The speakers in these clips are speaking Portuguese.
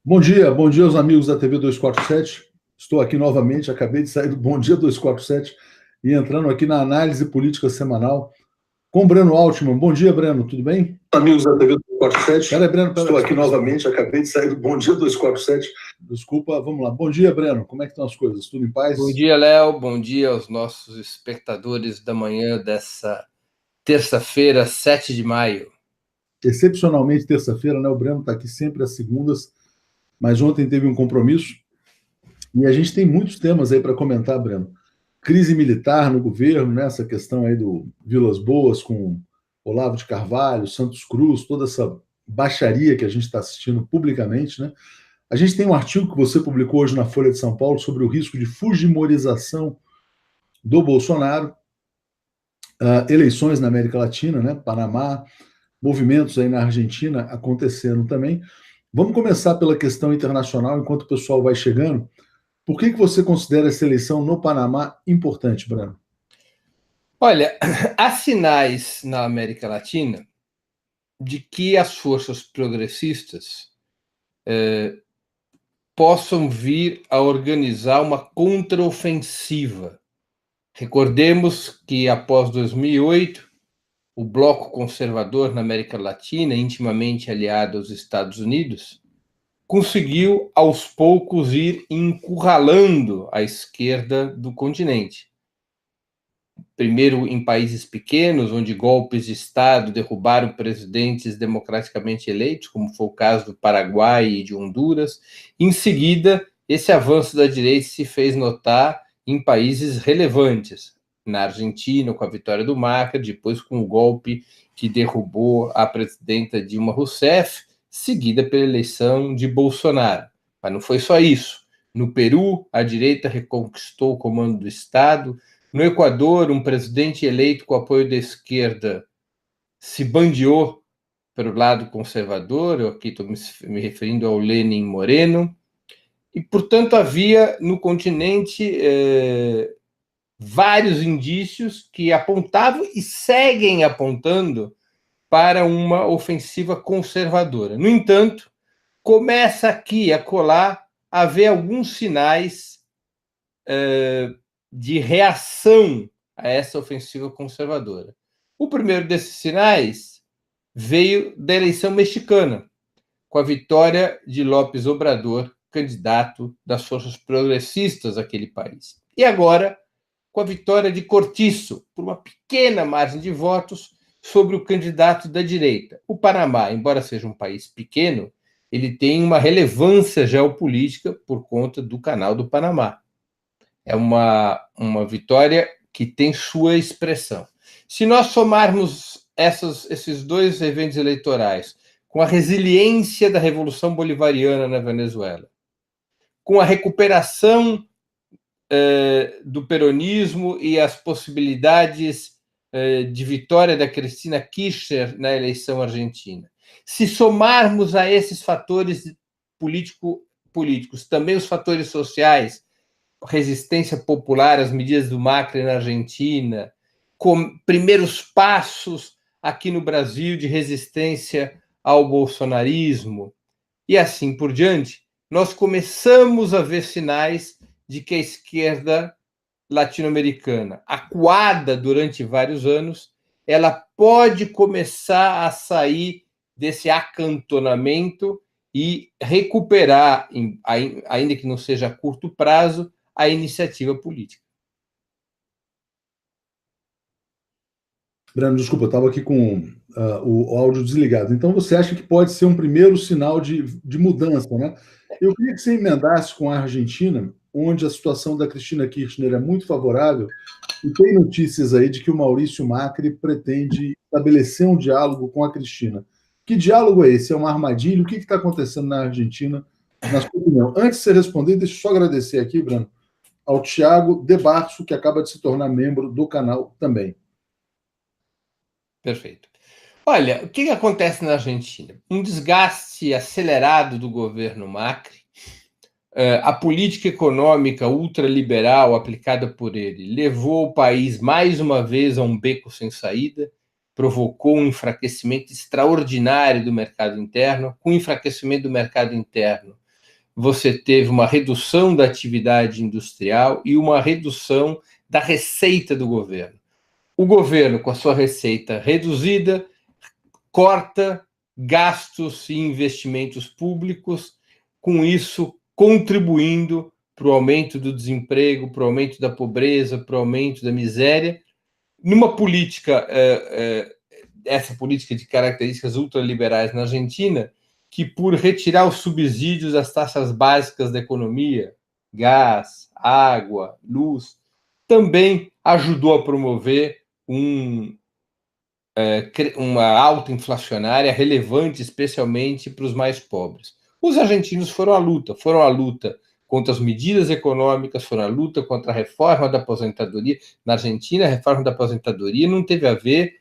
Bom dia aos amigos da TV 247. Estou aqui novamente, acabei de sair do Bom Dia 247 e entrando aqui na análise política semanal com Breno Altman. Bom dia, Breno, tudo bem? Amigos da TV 247, Peraí, Breno, estou aqui novamente, acabei de sair do Bom Dia 247. Desculpa, vamos lá. Bom dia, Breno, como é que estão as coisas? Tudo em paz? Bom dia, Léo, bom dia aos nossos espectadores da manhã dessa terça-feira, 7 de maio. Excepcionalmente terça-feira, né? O Breno está aqui sempre às segundas, mas ontem teve um compromisso e a gente tem muitos temas aí para comentar, Breno. Crise militar no governo, né? Essa questão aí do Vilas Boas com Olavo de Carvalho, Santos Cruz, toda essa baixaria que a gente está assistindo publicamente, né? A gente tem um artigo que você publicou hoje na Folha de São Paulo sobre o risco de fujimorização do Bolsonaro, eleições na América Latina, né? Panamá, movimentos aí na Argentina acontecendo também. Vamos começar pela questão internacional, enquanto o pessoal vai chegando. Por que você considera essa eleição no Panamá importante, Breno? Olha, há sinais na América Latina de que as forças progressistas possam vir a organizar uma contraofensiva. Recordemos que após 2008, o bloco conservador na América Latina, intimamente aliado aos Estados Unidos, conseguiu, aos poucos, ir encurralando a esquerda do continente. Primeiro em países pequenos, onde golpes de Estado derrubaram presidentes democraticamente eleitos, como foi o caso do Paraguai e de Honduras. Em seguida, esse avanço da direita se fez notar em países relevantes, na Argentina, com a vitória do Macri, depois com o golpe que derrubou a presidenta Dilma Rousseff, seguida pela eleição de Bolsonaro. Mas não foi só isso. No Peru, a direita reconquistou o comando do Estado. No Equador, um presidente eleito com apoio da esquerda se bandeou pelo lado conservador. Eu aqui estou me referindo ao Lenin Moreno. E, portanto, havia no continente vários indícios que apontavam e seguem apontando para uma ofensiva conservadora. No entanto, começa aqui a colar a haver alguns sinais de reação a essa ofensiva conservadora. O primeiro desses sinais veio da eleição mexicana, com a vitória de López Obrador, candidato das forças progressistas daquele país. E agora, com a vitória de Cortiço, por uma pequena margem de votos, sobre o candidato da direita. O Panamá, embora seja um país pequeno, ele tem uma relevância geopolítica por conta do Canal do Panamá. É uma vitória que tem sua expressão. Se nós somarmos esses dois eventos eleitorais com a resiliência da Revolução Bolivariana na Venezuela, com a recuperação do peronismo e as possibilidades de vitória da Cristina Kirchner na eleição argentina, se somarmos a esses fatores políticos também os fatores sociais, resistência popular às medidas do Macri na Argentina, com primeiros passos aqui no Brasil de resistência ao bolsonarismo, e assim por diante, nós começamos a ver sinais de que a esquerda latino-americana, acuada durante vários anos, ela pode começar a sair desse acantonamento e recuperar, ainda que não seja a curto prazo, a iniciativa política. Breno, desculpa, eu estava aqui com o áudio desligado. Então, você acha que pode ser um primeiro sinal de mudança, né? Eu queria que você emendasse com a Argentina, onde a situação da Cristina Kirchner é muito favorável, e tem notícias aí de que o Maurício Macri pretende estabelecer um diálogo com a Cristina. Que diálogo é esse? É uma armadilha? O que está acontecendo na Argentina, na sua opinião? Antes de você responder, deixa eu só agradecer aqui, Breno, ao Thiago De Barço, que acaba de se tornar membro do canal também. Perfeito. Olha, o que acontece na Argentina? Um desgaste acelerado do governo Macri, a política econômica ultraliberal aplicada por ele levou o país mais uma vez a um beco sem saída. provocou um enfraquecimento extraordinário do mercado interno. Com o enfraquecimento do mercado interno, você teve uma redução da atividade industrial e uma redução da receita do governo. O governo, com a sua receita reduzida, corta gastos e investimentos públicos, com isso contribuindo para o aumento do desemprego, para o aumento da pobreza, para o aumento da miséria, numa política, essa política de características ultraliberais na Argentina, que por retirar os subsídios das taxas básicas da economia, gás, água, luz, também ajudou a promover uma alta inflacionária relevante, especialmente para os mais pobres. Os argentinos foram à luta contra as medidas econômicas, foram à luta contra a reforma da aposentadoria. Na Argentina, a reforma da aposentadoria não teve a ver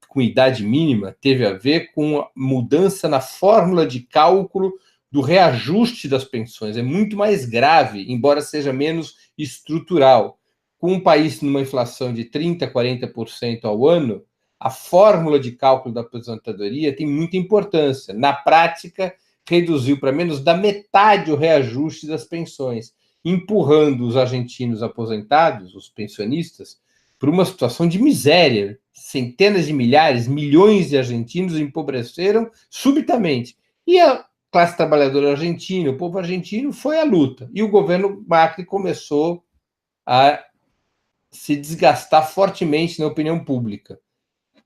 com idade mínima, teve a ver com mudança na fórmula de cálculo do reajuste das pensões. É muito mais grave, embora seja menos estrutural. Com um país numa inflação de 30%, 40% ao ano, a fórmula de cálculo da aposentadoria tem muita importância. Na prática, reduziu para menos da metade o reajuste das pensões, empurrando os argentinos aposentados, os pensionistas, para uma situação de miséria. Centenas de milhares, milhões de argentinos empobreceram subitamente. E a classe trabalhadora argentina, o povo argentino, foi à luta. E o governo Macri começou a se desgastar fortemente na opinião pública.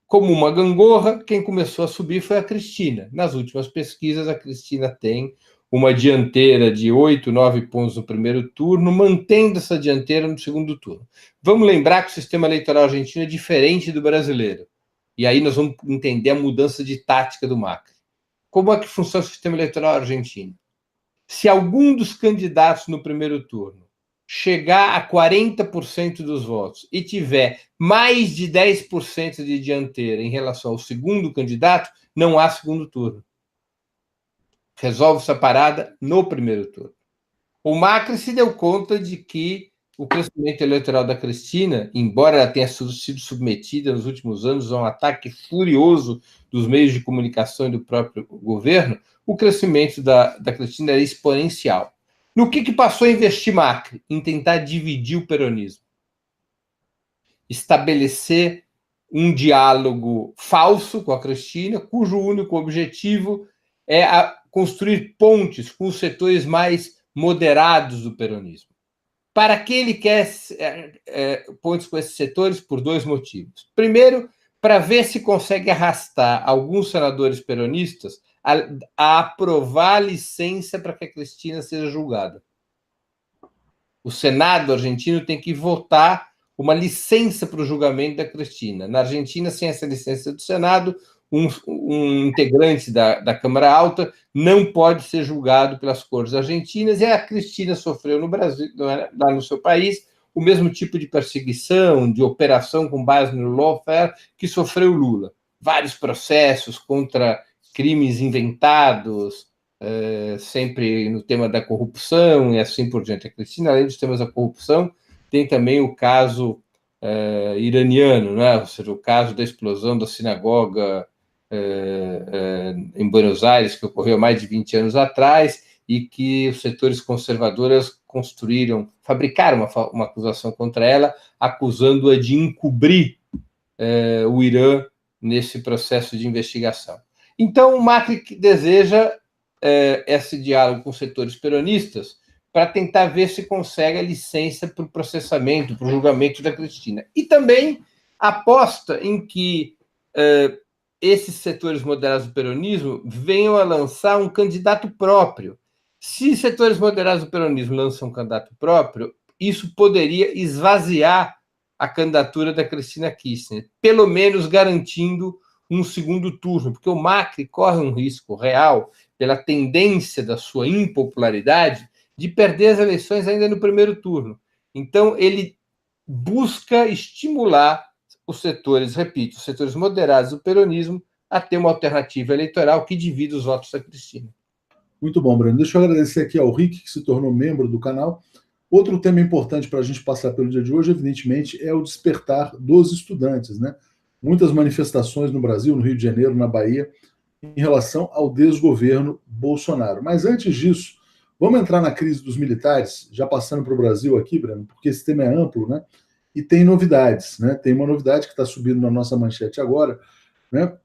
Como uma gangorra, quem começou a subir foi a Cristina. Nas últimas pesquisas, a Cristina tem uma dianteira de 8, 9 pontos no primeiro turno, mantendo essa dianteira no segundo turno. Vamos lembrar que o sistema eleitoral argentino é diferente do brasileiro. E aí nós vamos entender a mudança de tática do Macri. Como é que funciona o sistema eleitoral argentino? Se algum dos candidatos no primeiro turno chegar a 40% dos votos e tiver mais de 10% de dianteira em relação ao segundo candidato, não há segundo turno. Resolve essa parada no primeiro turno. O Macri se deu conta de que o crescimento eleitoral da Cristina, embora ela tenha sido submetida nos últimos anos a um ataque furioso dos meios de comunicação e do próprio governo, o crescimento da Cristina era exponencial. No que passou a investir Macri? Em tentar dividir o peronismo. Estabelecer um diálogo falso com a Cristina, cujo único objetivo é construir pontes com os setores mais moderados do peronismo. Para que ele quer pontes com esses setores? Por dois motivos. Primeiro, para ver se consegue arrastar alguns senadores peronistas a aprovar a licença para que a Cristina seja julgada. O Senado argentino tem que votar uma licença para o julgamento da Cristina. Na Argentina, sem essa licença do Senado, um integrante da Câmara Alta não pode ser julgado pelas cortes argentinas, e a Cristina sofreu no Brasil, lá no seu país, o mesmo tipo de perseguição, de operação com base no lawfare que sofreu Lula. Vários processos contra crimes inventados, sempre no tema da corrupção e assim por diante. A Cristina, além dos temas da corrupção, tem também o caso iraniano, né? Ou seja, o caso da explosão da sinagoga em Buenos Aires, que ocorreu há mais de 20 anos atrás, e que os setores conservadores fabricaram uma acusação contra ela, acusando-a de encobrir o Irã nesse processo de investigação. Então, o Macri deseja esse diálogo com os setores peronistas para tentar ver se consegue a licença para o processamento, para o julgamento da Cristina. E também aposta em que esses setores moderados do peronismo venham a lançar um candidato próprio. Se setores moderados do peronismo lançam um candidato próprio, isso poderia esvaziar a candidatura da Cristina Kirchner, pelo menos garantindo um segundo turno, porque o Macri corre um risco real, pela tendência da sua impopularidade, de perder as eleições ainda no primeiro turno. Então, ele busca estimular os setores, repito, os setores moderados do peronismo a ter uma alternativa eleitoral que divida os votos da Cristina. Muito bom, Breno. Deixa eu agradecer aqui ao Rick, que se tornou membro do canal. Outro tema importante para a gente passar pelo dia de hoje, evidentemente, é o despertar dos estudantes, né? muitas manifestações no Brasil, no Rio de Janeiro, na Bahia, em relação ao desgoverno Bolsonaro. Mas antes disso, vamos entrar na crise dos militares, já passando para o Brasil aqui, Breno, porque esse tema é amplo, né? E tem novidades, né? Tem uma novidade que está subindo na nossa manchete agora, né?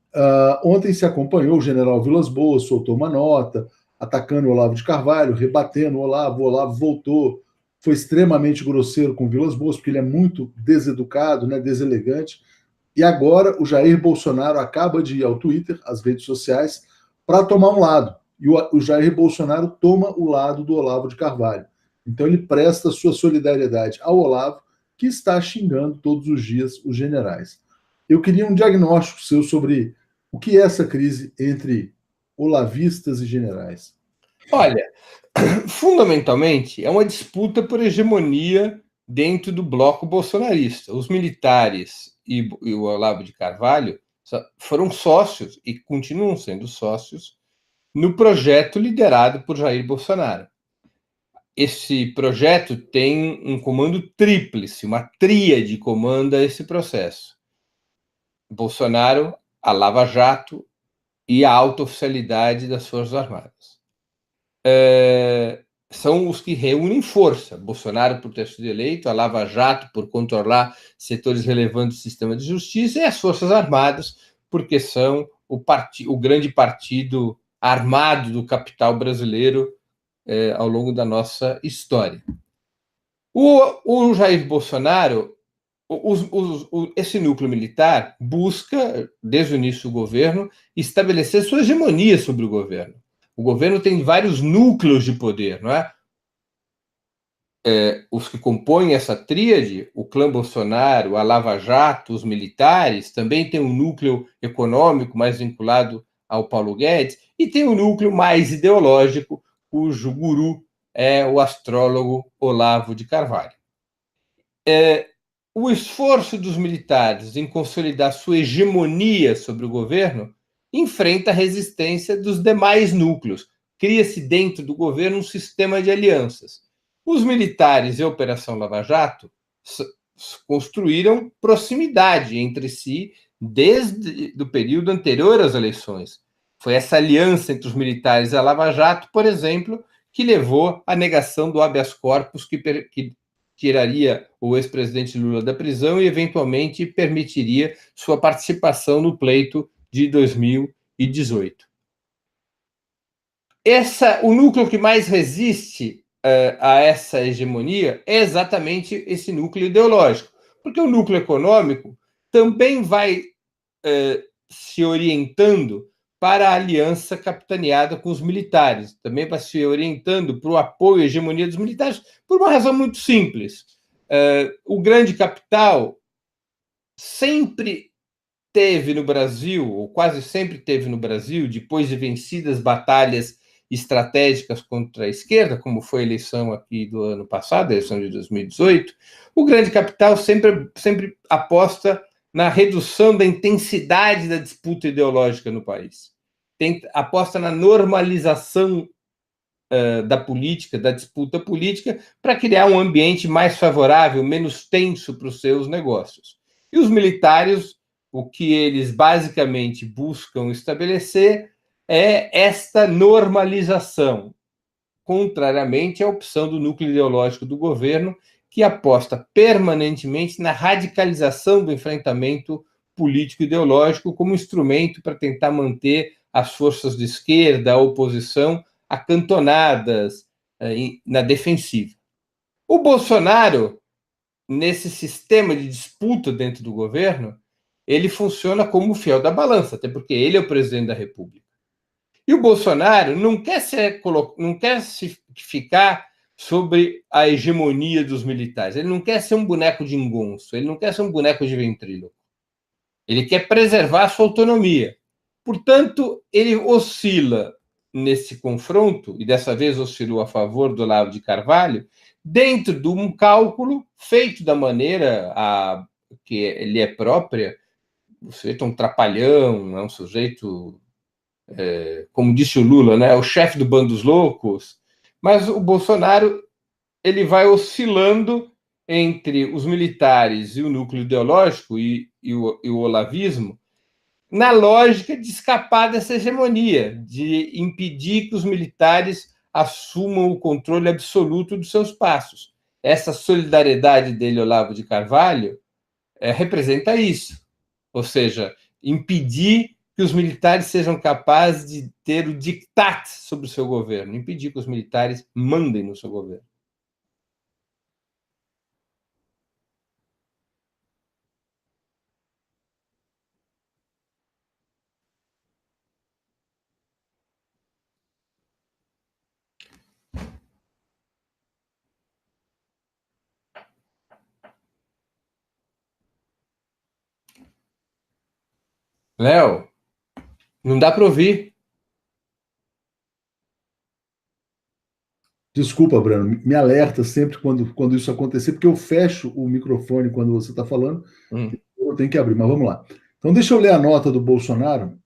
Ontem se acompanhou o general Vilas Boas, soltou uma nota, atacando o Olavo de Carvalho, rebatendo o Olavo voltou, foi extremamente grosseiro com o Vilas Boas, porque ele é muito deseducado, né? Deselegante. E agora o Jair Bolsonaro acaba de ir ao Twitter, às redes sociais, para tomar um lado. E o Jair Bolsonaro toma o lado do Olavo de Carvalho. Então ele presta sua solidariedade ao Olavo, que está xingando todos os dias os generais. Eu queria um diagnóstico seu sobre o que é essa crise entre olavistas e generais. Olha, fundamentalmente é uma disputa por hegemonia dentro do bloco bolsonarista. Os militares e o Olavo de Carvalho foram sócios e continuam sendo sócios no projeto liderado por Jair Bolsonaro. Esse projeto tem um comando tríplice, uma tríade comanda esse processo. Bolsonaro, a Lava Jato e a alta oficialidade das Forças Armadas. São os que reúnem força. Bolsonaro por ter sido eleito, a Lava Jato por controlar setores relevantes do sistema de justiça e as Forças Armadas porque são o grande partido armado do capital brasileiro ao longo da nossa história. O Jair Bolsonaro, esse núcleo militar busca, desde o início do governo, estabelecer sua hegemonia sobre o governo. O governo tem vários núcleos de poder, não é? Os que compõem essa tríade, o clã Bolsonaro, a Lava Jato, os militares, também tem um núcleo econômico mais vinculado ao Paulo Guedes, e tem um núcleo mais ideológico, cujo guru é o astrólogo Olavo de Carvalho. O esforço dos militares em consolidar sua hegemonia sobre o governo enfrenta a resistência dos demais núcleos. Cria-se dentro do governo um sistema de alianças. Os militares e a Operação Lava Jato construíram proximidade entre si desde o período anterior às eleições. Foi essa aliança entre os militares e a Lava Jato, por exemplo, que levou à negação do habeas corpus que tiraria o ex-presidente Lula da prisão e, eventualmente, permitiria sua participação no pleito de 2018. O núcleo que mais resiste a essa hegemonia é exatamente esse núcleo ideológico, porque o núcleo econômico também vai se orientando para a aliança capitaneada com os militares, também vai se orientando para o apoio à hegemonia dos militares, por uma razão muito simples. O grande capital sempre teve no Brasil, ou quase sempre teve no Brasil, depois de vencidas batalhas estratégicas contra a esquerda, como foi a eleição aqui do ano passado, a eleição de 2018, o grande capital sempre aposta na redução da intensidade da disputa ideológica no país. Aposta na normalização da política, da disputa política, para criar um ambiente mais favorável, menos tenso para os seus negócios. E os militares, o que eles basicamente buscam estabelecer é esta normalização, contrariamente à opção do núcleo ideológico do governo, que aposta permanentemente na radicalização do enfrentamento político-ideológico como instrumento para tentar manter as forças de esquerda, a oposição, acantonadas na defensiva. O Bolsonaro, nesse sistema de disputa dentro do governo, ele funciona como o fiel da balança, até porque ele é o presidente da República. E o Bolsonaro não quer ficar sobre a hegemonia dos militares. Ele não quer ser um boneco de engonço, ele não quer ser um boneco de ventríloco. Ele quer preservar a sua autonomia. Portanto, ele oscila nesse confronto, e dessa vez oscilou a favor do Olavo de Carvalho, dentro de um cálculo feito da maneira que ele é própria. O sujeito é um trapalhão, é um sujeito, como disse o Lula, né, o chefe do bando dos loucos, mas o Bolsonaro ele vai oscilando entre os militares e o núcleo ideológico e o olavismo, na lógica de escapar dessa hegemonia, de impedir que os militares assumam o controle absoluto dos seus passos. Essa solidariedade dele, Olavo de Carvalho, representa isso. Ou seja, impedir que os militares sejam capazes de ter o dictat sobre o seu governo, impedir que os militares mandem no seu governo. Léo, não dá para ouvir. Desculpa, Breno, me alerta sempre quando isso acontecer, porque eu fecho o microfone quando você está falando, eu tenho que abrir, mas vamos lá. Então, deixa eu ler a nota do Bolsonaro,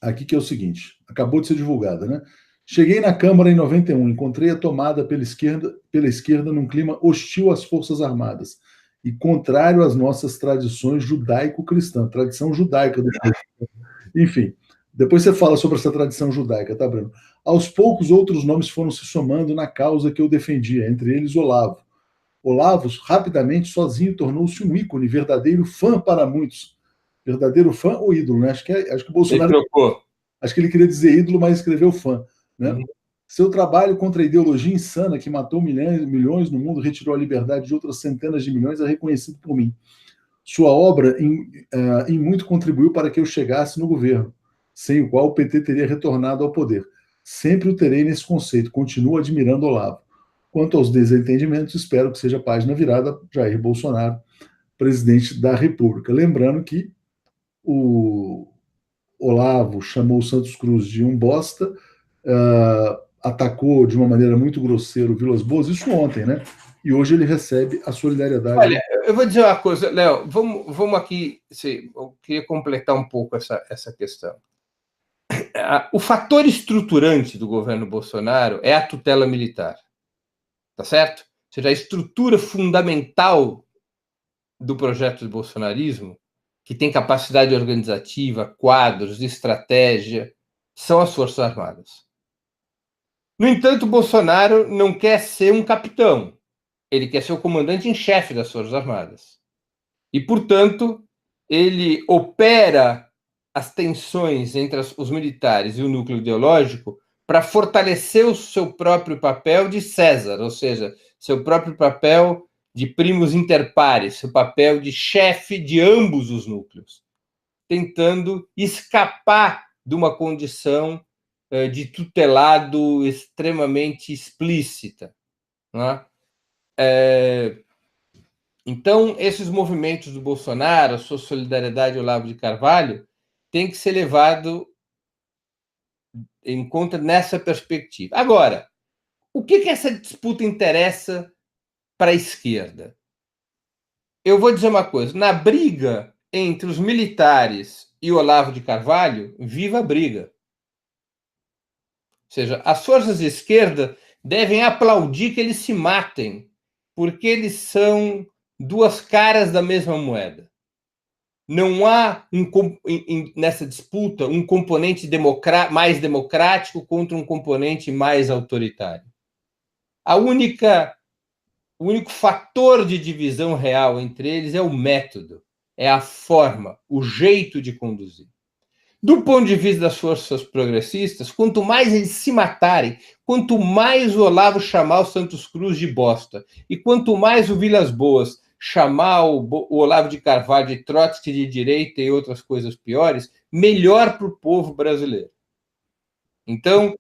aqui que é o seguinte, acabou de ser divulgada, né? Cheguei na Câmara em 91, encontrei a tomada pela esquerda num clima hostil às Forças Armadas e contrário às nossas tradições judaico-cristãs, tradição judaica do país. Enfim, depois você fala sobre essa tradição judaica, tá, Bruno? Aos poucos, outros nomes foram se somando na causa que eu defendia, entre eles Olavo. Olavo, rapidamente, sozinho, tornou-se um ícone, verdadeiro fã para muitos. Verdadeiro fã ou ídolo, né? Acho que o Bolsonaro... Ele trocou. Acho que ele queria dizer ídolo, mas escreveu fã. Né? Seu trabalho contra a ideologia insana que matou milhões no mundo, retirou a liberdade de outras centenas de milhões, é reconhecido por mim. Sua obra em muito contribuiu para que eu chegasse no governo, sem o qual o PT teria retornado ao poder. Sempre o terei nesse conceito, continuo admirando Olavo. Quanto aos desentendimentos, espero que seja página virada, Jair Bolsonaro, presidente da República. Lembrando que o Olavo chamou o Santos Cruz de um bosta, atacou de uma maneira muito grosseira o Vilas Boas, isso ontem, né? E hoje ele recebe a solidariedade. Olha, eu vou dizer uma coisa, Léo, vamos aqui, eu queria completar um pouco essa questão. O fator estruturante do governo Bolsonaro é a tutela militar, tá certo? Ou seja, a estrutura fundamental do projeto do bolsonarismo, que tem capacidade organizativa, quadros, estratégia, são as Forças Armadas. No entanto, Bolsonaro não quer ser um capitão, ele quer ser o comandante em chefe das Forças Armadas. E, portanto, ele opera as tensões entre os militares e o núcleo ideológico para fortalecer o seu próprio papel de César, ou seja, seu próprio papel de primus inter pares, seu papel de chefe de ambos os núcleos, tentando escapar de uma condição de tutelado extremamente explícita. Né? Então, esses movimentos do Bolsonaro, a sua solidariedade ao Olavo de Carvalho, tem que ser levado em conta nessa perspectiva. Agora, o que essa disputa interessa para a esquerda? Eu vou dizer uma coisa, na briga entre os militares e o Olavo de Carvalho, viva a briga. Ou seja, as forças de esquerda devem aplaudir que eles se matem, porque eles são duas caras da mesma moeda. Não há nessa disputa um componente mais democrático contra um componente mais autoritário. O único fator de divisão real entre eles é o método, é a forma, o jeito de conduzir. Do ponto de vista das forças progressistas, quanto mais eles se matarem, quanto mais o Olavo chamar o Santos Cruz de bosta, e quanto mais o Vilas Boas chamar o Olavo de Carvalho de Trotsky de direita e outras coisas piores, melhor para o povo brasileiro. Então,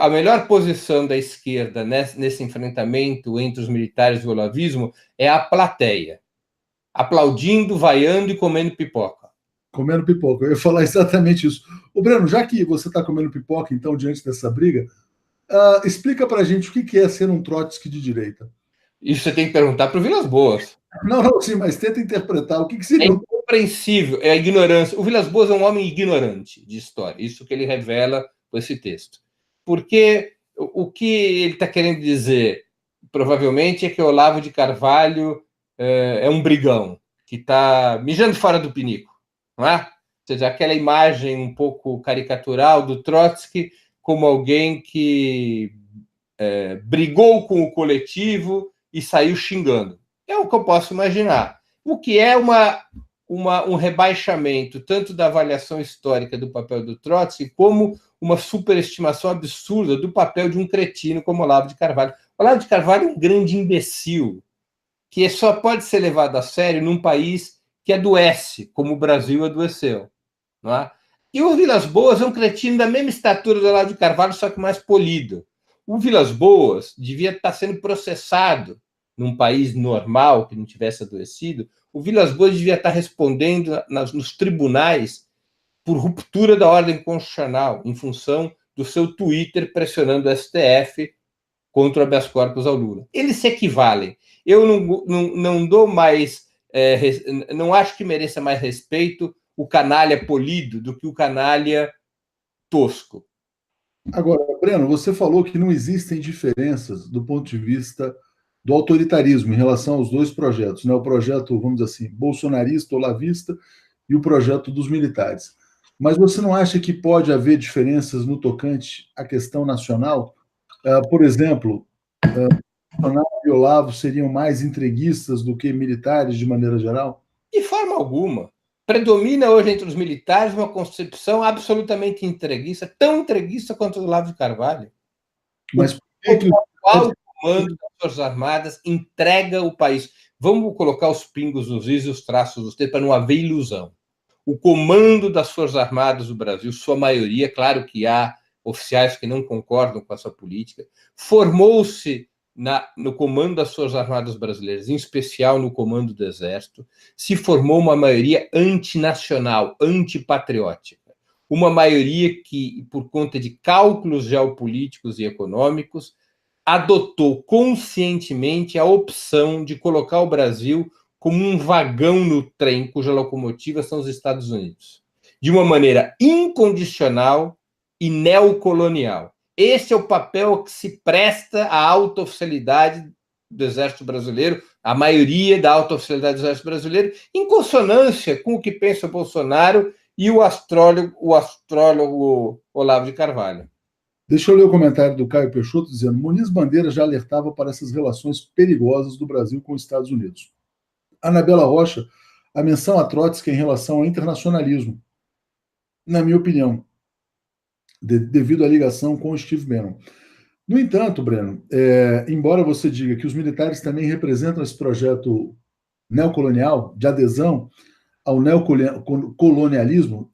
a melhor posição da esquerda nesse enfrentamento entre os militares e o olavismo é a plateia, aplaudindo, vaiando e comendo pipoca. Comendo pipoca, eu ia falar exatamente isso. Ô, Breno, já que você está comendo pipoca, então, diante dessa briga, explica para a gente o que é ser um Trotsky de direita. Isso você tem que perguntar para o Vilas Boas. Não, sim, mas tenta interpretar o que seria. É incompreensível, é a ignorância. O Vilas Boas é um homem ignorante de história, isso que ele revela com esse texto. Porque o que ele está querendo dizer provavelmente, é que Olavo de Carvalho é um brigão, que está mijando fora do pinico, não é? Ou seja, aquela imagem um pouco caricatural do Trotsky como alguém que brigou com o coletivo e saiu xingando. É o que eu posso imaginar. O que é um rebaixamento tanto da avaliação histórica do papel do Trotsky como uma superestimação absurda do papel de um cretino como Olavo de Carvalho. Olavo de Carvalho é um grande imbecil que só pode ser levado a sério num país que adoece, como o Brasil adoeceu. Não é? E o Vilas Boas é um cretino da mesma estatura do Olavo de Carvalho, só que mais polido. O Vilas Boas devia estar sendo processado num país normal, que não tivesse adoecido. O Vilas Boas devia estar respondendo nos tribunais por ruptura da ordem constitucional, em função do seu Twitter pressionando o STF contra o habeas corpus ao Lula. Eles se equivalem. Eu não dou mais... não acho que mereça mais respeito o canalha polido do que o canalha tosco. Agora, Breno, você falou que não existem diferenças do ponto de vista do autoritarismo em relação aos dois projetos, né? O projeto, vamos dizer assim, bolsonarista, olavista, e o projeto dos militares. Mas você não acha que pode haver diferenças no tocante à questão nacional? Por exemplo, Bolsonaro e Olavo seriam mais entreguistas do que militares de maneira geral? De forma alguma. Predomina hoje entre os militares uma concepção absolutamente entreguista, tão entreguista quanto o do Olavo de Carvalho. Mas por que qual o comando das Forças Armadas entrega o país? Vamos colocar os pingos nos is e os traços nos t para não haver ilusão. O comando das Forças Armadas do Brasil, sua maioria, claro que há oficiais que não concordam com essa política, formou-se no comando das Forças Armadas brasileiras, em especial no comando do Exército, se formou uma maioria antinacional, antipatriótica. Uma maioria que, por conta de cálculos geopolíticos e econômicos, adotou conscientemente a opção de colocar o Brasil como um vagão no trem cuja locomotiva são os Estados Unidos, de uma maneira incondicional e neocolonial. Esse é o papel que se presta à alta oficialidade do Exército Brasileiro, a maioria da alta oficialidade do Exército Brasileiro, em consonância com o que pensa Bolsonaro e o astrólogo Olavo de Carvalho. Deixa eu ler o comentário do Caio Peixoto dizendo: Muniz Bandeira já alertava para essas relações perigosas do Brasil com os Estados Unidos. Anabela Rocha, a menção a Trotsky em relação ao internacionalismo, na minha opinião, devido à ligação com o Steve Bannon. No entanto, Breno, embora você diga que os militares também representam esse projeto neocolonial, de adesão ao neocolonialismo,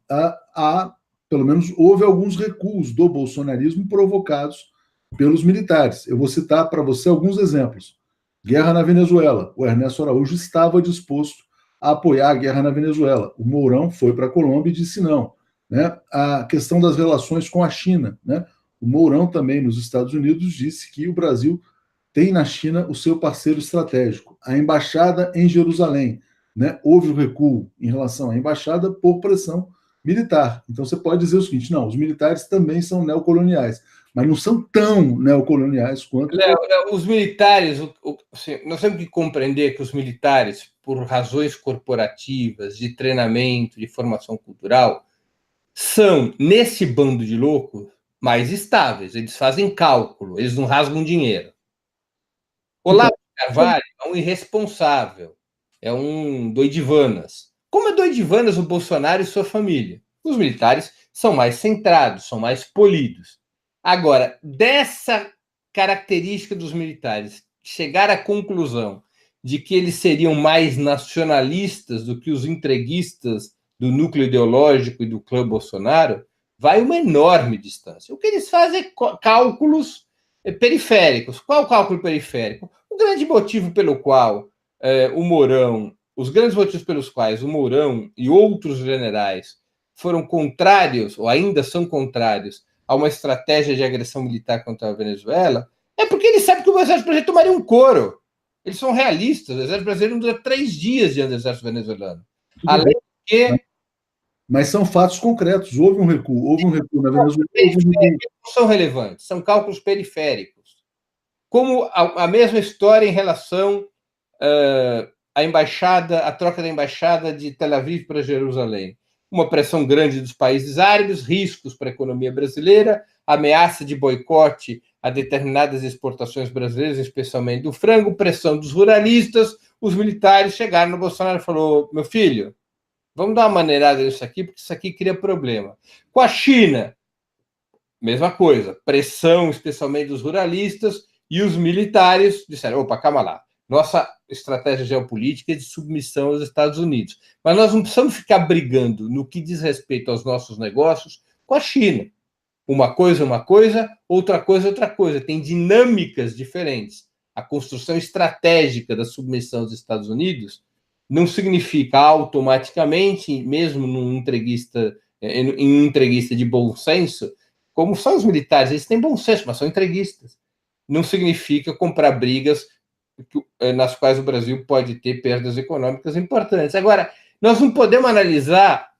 pelo menos houve alguns recuos do bolsonarismo provocados pelos militares. Eu vou citar para você alguns exemplos. Guerra na Venezuela. O Ernesto Araújo estava disposto a apoiar a guerra na Venezuela. O Mourão foi para a Colômbia e disse não. Né? A questão das relações com a China. Né? O Mourão também, nos Estados Unidos, disse que o Brasil tem na China o seu parceiro estratégico. A embaixada em Jerusalém. Né? Houve o recuo em relação à embaixada por pressão militar. Então você pode dizer o seguinte: não, os militares também são neocoloniais, mas não são tão neocoloniais quanto... Os militares, nós temos que compreender que os militares, por razões corporativas, de treinamento, de formação cultural, são, nesse bando de loucos, mais estáveis. Eles fazem cálculo, eles não rasgam dinheiro. Olavo de Carvalho é um irresponsável, é um doidivanas. Como é doidivanas o Bolsonaro e sua família? Os militares são mais centrados, são mais polidos. Agora, dessa característica dos militares, chegar à conclusão de que eles seriam mais nacionalistas do que os entreguistas do núcleo ideológico e do clã Bolsonaro, vai uma enorme distância. O que eles fazem é cálculos periféricos. Qual o cálculo periférico? O grande motivo pelo qual o Mourão, os grandes motivos pelos quais o Mourão e outros generais foram contrários, ou ainda são contrários, a uma estratégia de agressão militar contra a Venezuela, é porque eles sabem que o exército brasileiro tomaria um couro. Eles são realistas. O exército brasileiro não dura 3 dias diante do exército venezuelano. Além de que... Mas são fatos concretos. Houve um recuo na Venezuela. Não são relevantes, são cálculos periféricos. Como a mesma história em relação à embaixada, a troca da embaixada de Tel Aviv para Jerusalém. Uma pressão grande dos países árabes, riscos para a economia brasileira, ameaça de boicote a determinadas exportações brasileiras, especialmente do frango, pressão dos ruralistas, os militares chegaram no Bolsonaro e falou: meu filho, vamos dar uma maneirada nisso aqui, porque isso aqui cria problema. Com a China, mesma coisa, pressão especialmente dos ruralistas, e os militares disseram: opa, calma lá, nossa estratégia geopolítica é de submissão aos Estados Unidos, mas nós não precisamos ficar brigando no que diz respeito aos nossos negócios com a China. Uma coisa, outra coisa, outra coisa. Tem dinâmicas diferentes. A construção estratégica da submissão aos Estados Unidos não significa automaticamente, mesmo em um entreguista de bom senso, como são os militares, eles têm bom senso, mas são entreguistas. Não significa comprar brigas nas quais o Brasil pode ter perdas econômicas importantes. Agora, nós não podemos analisar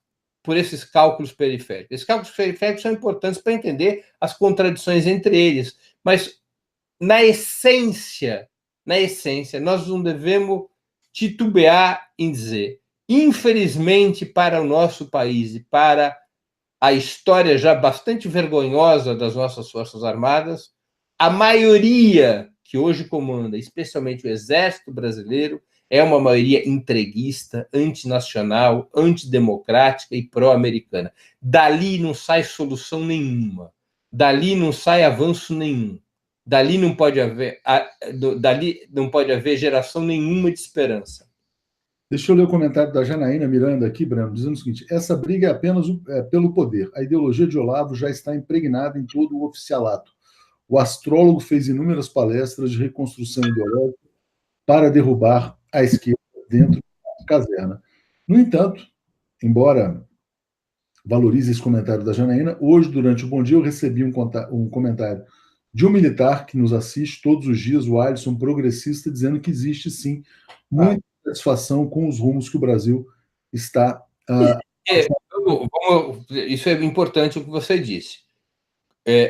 por esses cálculos periféricos. Esses cálculos periféricos são importantes para entender as contradições entre eles, mas na essência, nós não devemos titubear em dizer, infelizmente para o nosso país e para a história já bastante vergonhosa das nossas Forças Armadas, a maioria que hoje comanda, especialmente o Exército Brasileiro, é uma maioria entreguista, antinacional, antidemocrática e pró-americana. Dali não sai solução nenhuma. Dali não sai avanço nenhum. Dali não pode haver geração nenhuma de esperança. Deixa eu ler o comentário da Janaína Miranda aqui, Breno, dizendo o seguinte: essa briga é apenas pelo poder. A ideologia de Olavo já está impregnada em todo o oficialato. O astrólogo fez inúmeras palestras de reconstrução ideológica para derrubar a esquerda dentro da caserna. No entanto, embora valorize esse comentário da Janaína, hoje, durante o Bom Dia, eu recebi um comentário de um militar que nos assiste todos os dias, o Alisson, progressista, dizendo que existe, sim, muita satisfação com os rumos que o Brasil está... Isso é importante o que você disse.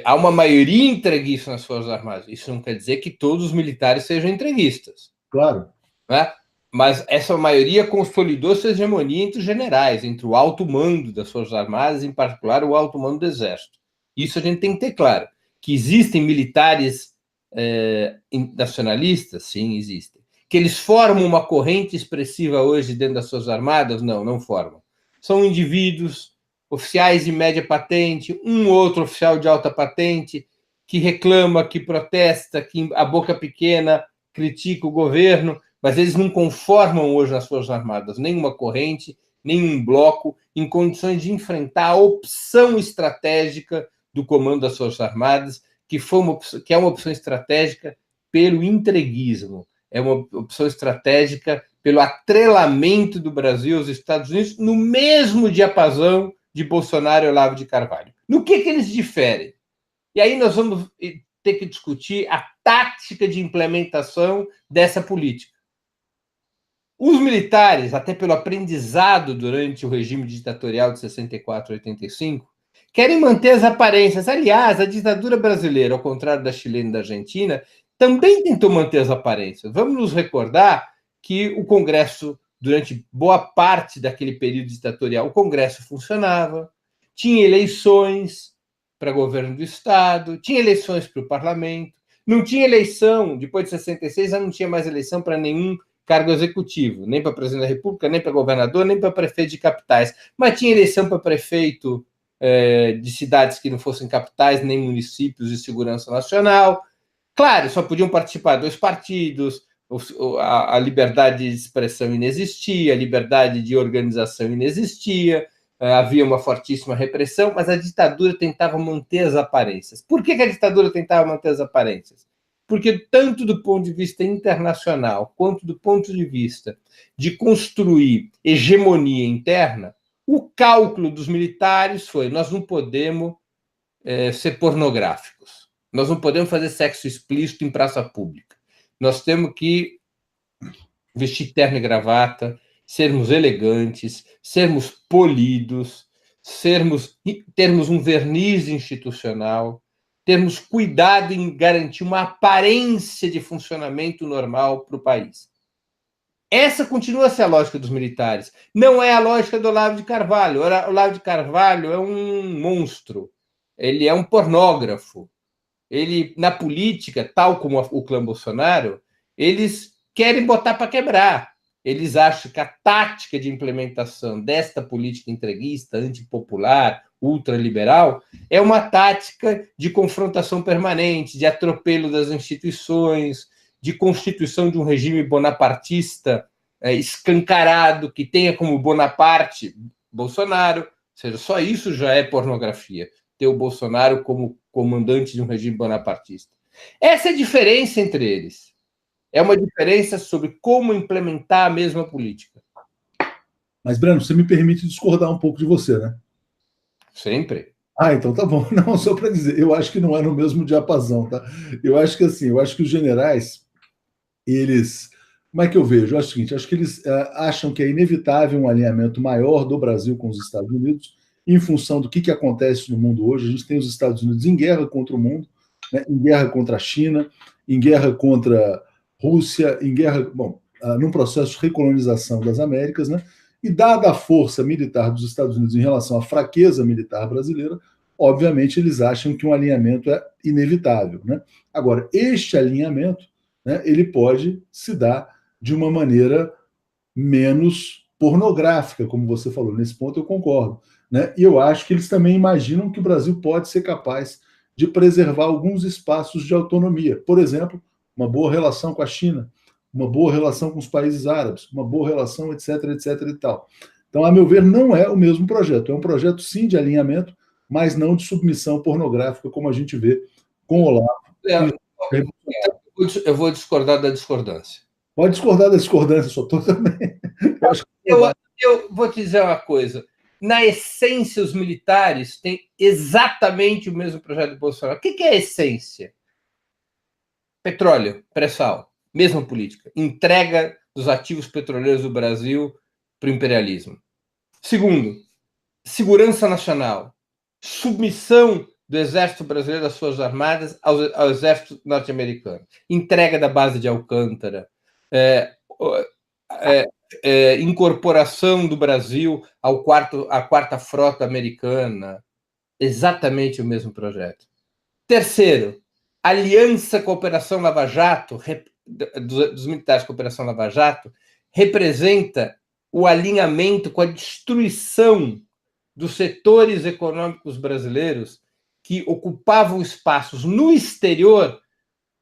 Há uma maioria entreguista nas Forças Armadas. Isso não quer dizer que todos os militares sejam entreguistas. Claro. Né? Mas essa maioria consolidou sua hegemonia entre os generais, entre o alto mando das Forças Armadas, em particular o alto mando do Exército. Isso a gente tem que ter claro. Que existem militares nacionalistas? Sim, existem. Que eles formam uma corrente expressiva hoje dentro das Forças Armadas? Não, não formam. São indivíduos, oficiais de média patente, um outro oficial de alta patente, que reclama, que protesta, que a boca pequena critica o governo, mas eles não conformam hoje nas Forças Armadas nenhuma corrente, nenhum bloco, em condições de enfrentar a opção estratégica do comando das Forças Armadas, que é uma opção estratégica pelo entreguismo, é uma opção estratégica pelo atrelamento do Brasil aos Estados Unidos no mesmo diapasão de Bolsonaro e Olavo de Carvalho. No que eles diferem? E aí nós vamos ter que discutir a tática de implementação dessa política. Os militares, até pelo aprendizado durante o regime ditatorial de 64 a 85, querem manter as aparências. Aliás, a ditadura brasileira, ao contrário da chilena e da argentina, também tentou manter as aparências. Vamos nos recordar que o Congresso, durante boa parte daquele período ditatorial, o Congresso funcionava, tinha eleições para governo do Estado, tinha eleições para o parlamento, não tinha eleição, depois de 66 já não tinha mais eleição para nenhum cargo executivo, nem para presidente da República, nem para governador, nem para prefeito de capitais, mas tinha eleição para prefeito de cidades que não fossem capitais, nem municípios de segurança nacional. Claro, só podiam participar 2 partidos, a liberdade de expressão inexistia, a liberdade de organização inexistia, havia uma fortíssima repressão, mas a ditadura tentava manter as aparências. Por que a ditadura tentava manter as aparências? Porque tanto do ponto de vista internacional, quanto do ponto de vista de construir hegemonia interna, o cálculo dos militares foi: nós não podemos ser pornográficos, nós não podemos fazer sexo explícito em praça pública, nós temos que vestir terno e gravata, sermos elegantes, sermos polidos, termos um verniz institucional, termos cuidado em garantir uma aparência de funcionamento normal para o país. Essa continua a ser a lógica dos militares. Não é a lógica do Olavo de Carvalho. O Olavo de Carvalho é um monstro. Ele é um pornógrafo. Ele, na política, tal como o clã Bolsonaro, eles querem botar para quebrar. Eles acham que a tática de implementação desta política entreguista, antipopular, ultraliberal, é uma tática de confrontação permanente, de atropelo das instituições, de constituição de um regime bonapartista escancarado, que tenha como Bonaparte Bolsonaro. Ou seja, só isso já é pornografia, ter o Bolsonaro como comandante de um regime bonapartista. Essa é a diferença entre eles. É uma diferença sobre como implementar a mesma política. Mas, Breno, você me permite discordar um pouco de você, né? Sempre. Então tá bom. Não, só para dizer, eu acho que não é no mesmo diapasão, tá? Eu acho que assim, eu acho que os generais, eles... Como é que eu vejo? Eu acho o seguinte, acho que eles acham que é inevitável um alinhamento maior do Brasil com os Estados Unidos, em função do que acontece no mundo hoje. A gente tem os Estados Unidos em guerra contra o mundo, né? Em guerra contra a China, em guerra contra Rússia, em guerra, num processo de recolonização das Américas, né? E dada a força militar dos Estados Unidos em relação à fraqueza militar brasileira, obviamente eles acham que um alinhamento é inevitável, né? Agora, este alinhamento, né, ele pode se dar de uma maneira menos pornográfica, como você falou. Nesse ponto eu concordo, né? E eu acho que eles também imaginam que o Brasil pode ser capaz de preservar alguns espaços de autonomia. Por exemplo, uma boa relação com a China, uma boa relação com os países árabes, uma boa relação, etc, etc e tal. Então, a meu ver, não é o mesmo projeto. É um projeto, sim, de alinhamento, mas não de submissão pornográfica, como a gente vê com o Olavo. Eu vou discordar da discordância. Pode discordar da discordância, só estou também. Eu vou te dizer uma coisa. Na essência, os militares têm exatamente o mesmo projeto do Bolsonaro. O que é a essência? Petróleo, pré-sal, mesma política. Entrega dos ativos petroleiros do Brasil para o imperialismo. Segundo, segurança nacional. Submissão do Exército Brasileiro, das Forças Armadas, ao Exército norte-americano. Entrega da base de Alcântara. Incorporação do Brasil à quarta frota americana. Exatamente o mesmo projeto. Terceiro, aliança com a Operação Lava Jato, dos militares com a Operação Lava Jato, representa o alinhamento com a destruição dos setores econômicos brasileiros que ocupavam espaços no exterior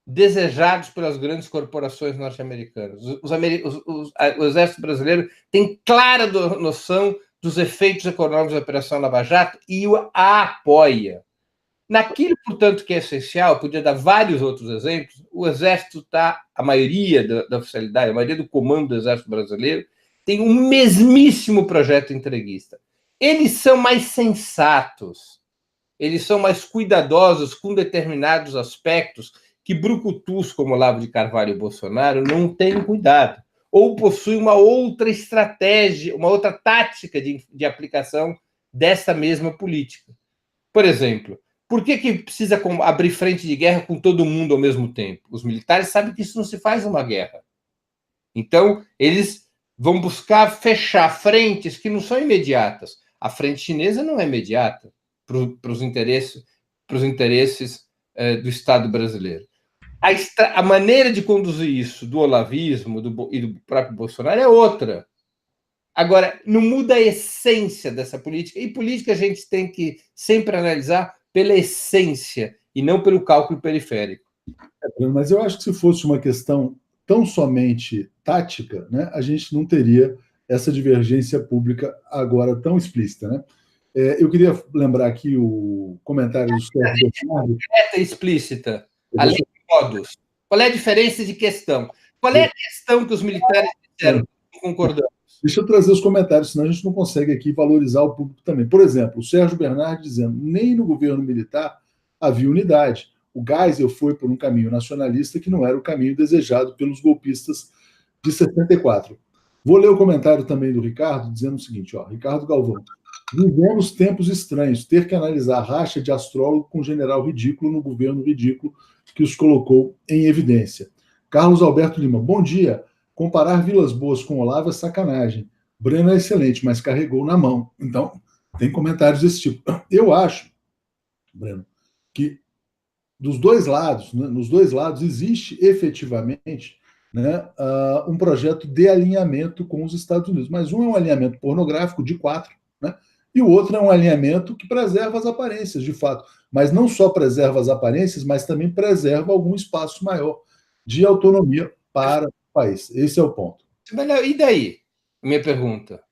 desejados pelas grandes corporações norte-americanas. O Exército Brasileiro tem clara noção dos efeitos econômicos da Operação Lava Jato e a apoia. Naquilo, portanto, que é essencial, podia dar vários outros exemplos, o Exército está, a maioria da oficialidade, a maioria do comando do Exército Brasileiro, tem um mesmíssimo projeto entreguista. Eles são mais sensatos, eles são mais cuidadosos com determinados aspectos que brucutus como Olavo de Carvalho e Bolsonaro não têm cuidado, ou possuem uma outra estratégia, uma outra tática de aplicação dessa mesma política. Por exemplo, por que precisa abrir frente de guerra com todo mundo ao mesmo tempo? Os militares sabem que isso não se faz uma guerra. Então, eles vão buscar fechar frentes que não são imediatas. A frente chinesa não é imediata para os interesses do Estado brasileiro. A maneira de conduzir isso do olavismo e do próprio Bolsonaro é outra. Agora, não muda a essência dessa política. E política a gente tem que sempre analisar pela essência e não pelo cálculo periférico. Mas eu acho que se fosse uma questão tão somente tática, né, a gente não teria essa divergência pública agora tão explícita, né? Eu queria lembrar aqui o comentário do Sérgio Bernardo. Direta e explícita, além de modos. Qual é a diferença de questão? Qual é a questão que os militares disseram? Concordamos. Deixa eu trazer os comentários, senão a gente não consegue aqui valorizar o público também. Por exemplo, o Sérgio Bernardo dizendo: nem no governo militar havia unidade. O Geisel foi por um caminho nacionalista que não era o caminho desejado pelos golpistas de 64. Vou ler o comentário também do Ricardo, dizendo o seguinte, Ricardo Galvão. Vivemos tempos estranhos, ter que analisar a racha de astrólogo com general ridículo no governo ridículo que os colocou em evidência. Carlos Alberto Lima, bom dia. Comparar Vilas Boas com Olavo é sacanagem. Breno é excelente, mas carregou na mão. Então, tem comentários desse tipo. Eu acho, Breno, que dos dois lados, né, nos dois lados, existe efetivamente, né, um projeto de alinhamento com os Estados Unidos. Mas um é um alinhamento pornográfico de 4, né, e o outro é um alinhamento que preserva as aparências, de fato. Mas não só preserva as aparências, mas também preserva algum espaço maior de autonomia para o país. Esse é o ponto. E daí? Minha pergunta.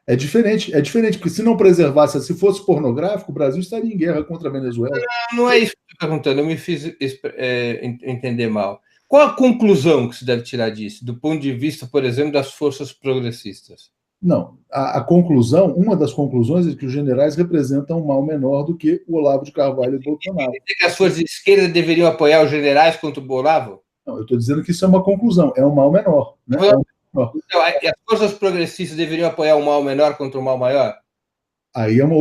É diferente, porque se não preservasse, se fosse pornográfico, o Brasil estaria em guerra contra a Venezuela. Não é isso que eu estou perguntando, eu me fiz entender mal. Qual a conclusão que se deve tirar disso, do ponto de vista, por exemplo, das forças progressistas? Não, a conclusão, uma das conclusões é que os generais representam um mal menor do que o Olavo de Carvalho e o Bolsonaro. Quer dizer que as forças de esquerda deveriam apoiar os generais contra o Olavo? Não, eu estou dizendo que isso é uma conclusão, é um mal menor. Né? Então, as forças progressistas deveriam apoiar um mal menor contra um mal maior? Aí é uma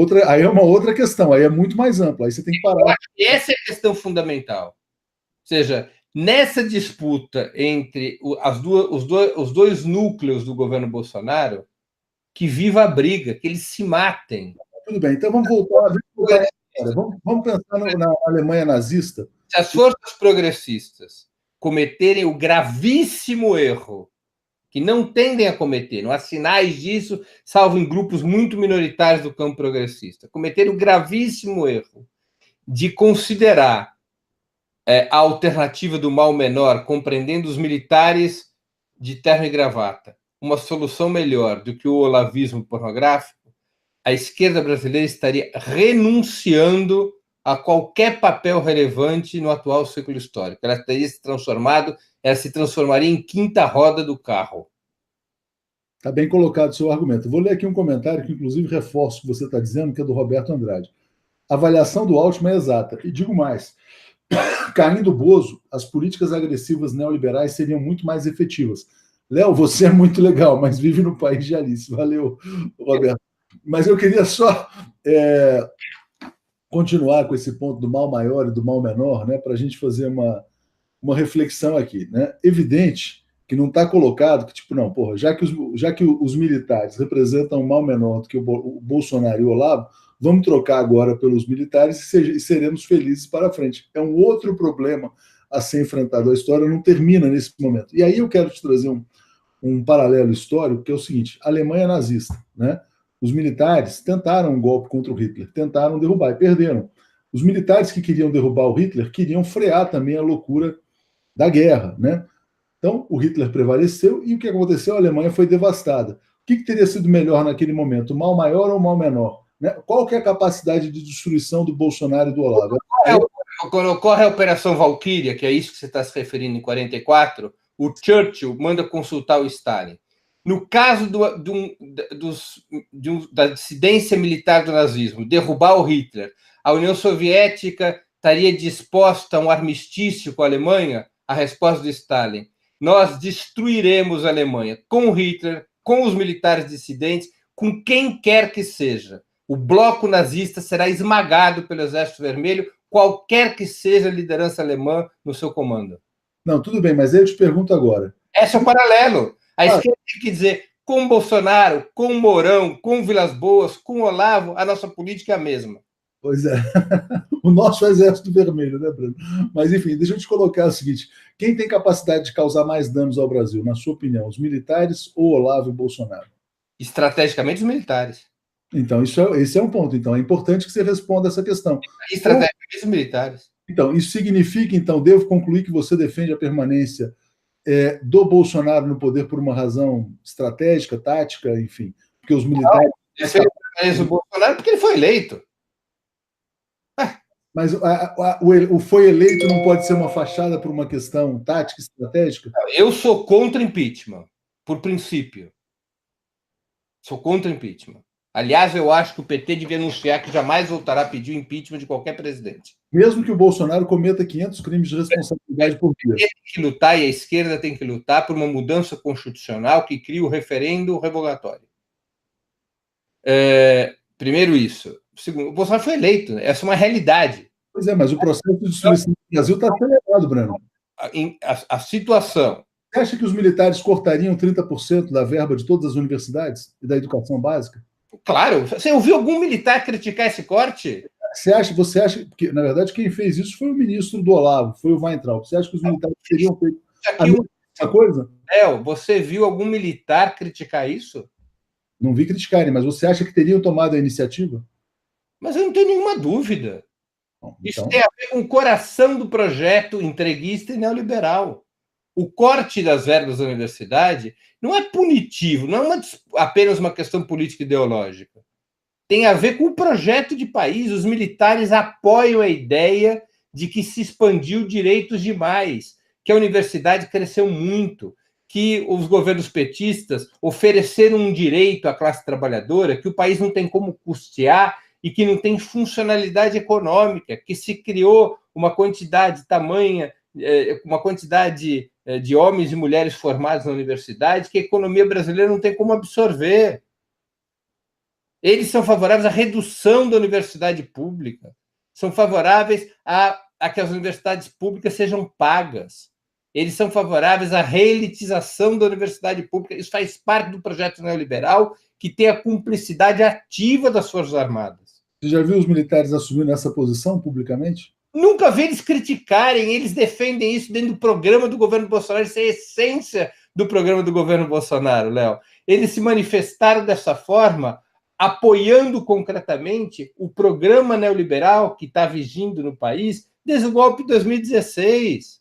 outra questão, aí é muito mais ampla, aí você tem que parar. Eu acho que essa é a questão fundamental. Ou seja, nessa disputa entre os dois núcleos do governo Bolsonaro, que viva a briga, que eles se matem. Tudo bem, então vamos voltar. Vamos pensar na Alemanha nazista. Se as forças progressistas cometerem o gravíssimo erro, que não tendem a cometer, não há sinais disso, salvo em grupos muito minoritários do campo progressista, cometerem o gravíssimo erro de considerar a alternativa do mal menor, compreendendo os militares de terno e gravata, uma solução melhor do que o olavismo pornográfico, a esquerda brasileira estaria renunciando a qualquer papel relevante no atual ciclo histórico. Ela se transformaria em quinta roda do carro. Está bem colocado o seu argumento. Vou ler aqui um comentário que, inclusive, reforça o que você está dizendo, que é do Roberto Andrade. A avaliação do Altman é exata. E digo mais, caindo o Bozo, as políticas agressivas neoliberais seriam muito mais efetivas. Léo, você é muito legal, mas vive no país de Alice. Valeu, Roberto. Mas eu queria só continuar com esse ponto do mal maior e do mal menor, né, para a gente fazer uma reflexão aqui. Né? Evidente que não está colocado que, tipo, não, porra, já que os militares representam um mal menor do que o Bolsonaro e o Olavo, vamos trocar agora pelos militares e seremos felizes para frente. É um outro problema a ser enfrentado. A história não termina nesse momento. E aí eu quero te trazer um paralelo histórico, que é o seguinte: a Alemanha nazista, né? Os militares tentaram um golpe contra o Hitler, tentaram derrubar e perderam. Os militares que queriam derrubar o Hitler queriam frear também a loucura da guerra, né? Então, o Hitler prevaleceu e o que aconteceu? A Alemanha foi devastada. O que teria sido melhor naquele momento? O mal maior ou o mal menor? Né? Qual que é a capacidade de destruição do Bolsonaro e do Olavo? Quando ocorre a Operação Valkyria, que é isso que você está se referindo, em 1944, o Churchill manda consultar o Stalin. No caso da dissidência militar do nazismo, derrubar o Hitler, a União Soviética estaria disposta a um armistício com a Alemanha? A resposta do Stalin: nós destruiremos a Alemanha com Hitler, com os militares dissidentes, com quem quer que seja. O bloco nazista será esmagado pelo Exército Vermelho, qualquer que seja a liderança alemã no seu comando. Não, tudo bem, mas eu te pergunto agora. Esse é o paralelo. A esquerda tem que dizer, com Bolsonaro, com Mourão, com Vilas Boas, com Olavo, a nossa política é a mesma. Pois é. O nosso Exército Vermelho, né, Bruno? Mas, enfim, deixa eu te colocar o seguinte: quem tem capacidade de causar mais danos ao Brasil, na sua opinião, os militares ou Olavo e Bolsonaro? Estrategicamente, os militares. Então, esse é um ponto. Então, é importante que você responda essa questão. Estrategicamente, os militares. Então, isso significa, então, devo concluir que você defende a permanência do Bolsonaro no poder por uma razão estratégica, tática, enfim, porque os militares... Defende o Bolsonaro porque ele foi eleito. Mas o foi eleito não pode ser uma fachada por uma questão tática, estratégica? Eu sou contra impeachment, por princípio. Sou contra impeachment. Aliás, eu acho que o PT devia anunciar que jamais voltará a pedir o impeachment de qualquer presidente. Mesmo que o Bolsonaro cometa 500 crimes de responsabilidade por dia. Tem que lutar, e a esquerda tem que lutar por uma mudança constitucional que crie o referendo revogatório. Primeiro isso. Segundo, o Bolsonaro foi eleito, né? Essa é uma realidade. Pois é, mas o processo de destruição do Brasil está acelerado, Breno. A situação. Você acha que os militares cortariam 30% da verba de todas as universidades e da educação básica? Claro. Você ouviu algum militar criticar esse corte? Você acha que, na verdade, quem fez isso foi o ministro do Olavo, foi o Weintraub. Você acha que os militares teriam feito a mesma coisa? Você viu algum militar criticar isso? Não vi criticarem, mas você acha que teriam tomado a iniciativa? Mas eu não tenho nenhuma dúvida. Bom, Isso então... tem a ver com o coração do projeto entreguista e neoliberal. O corte das verbas da universidade não é punitivo, não é apenas uma questão política ideológica. Tem a ver com o projeto de país. Os militares apoiam a ideia de que se expandiu direitos demais, que a universidade cresceu muito, que os governos petistas ofereceram um direito à classe trabalhadora que o país não tem como custear e que não tem funcionalidade econômica, que se criou uma quantidade tamanha, uma quantidade de homens e mulheres formados na universidade que a economia brasileira não tem como absorver. Eles são favoráveis à redução da universidade pública, são favoráveis a que as universidades públicas sejam pagas. Eles são favoráveis à reelitização da universidade pública. Isso faz parte do projeto neoliberal que tem a cumplicidade ativa das Forças Armadas. Você já viu os militares assumindo essa posição publicamente? Nunca vi eles criticarem, eles defendem isso dentro do programa do governo Bolsonaro, isso é a essência do programa do governo Bolsonaro, Léo. Eles se manifestaram dessa forma, apoiando concretamente o programa neoliberal que está vigindo no país desde o golpe de 2016.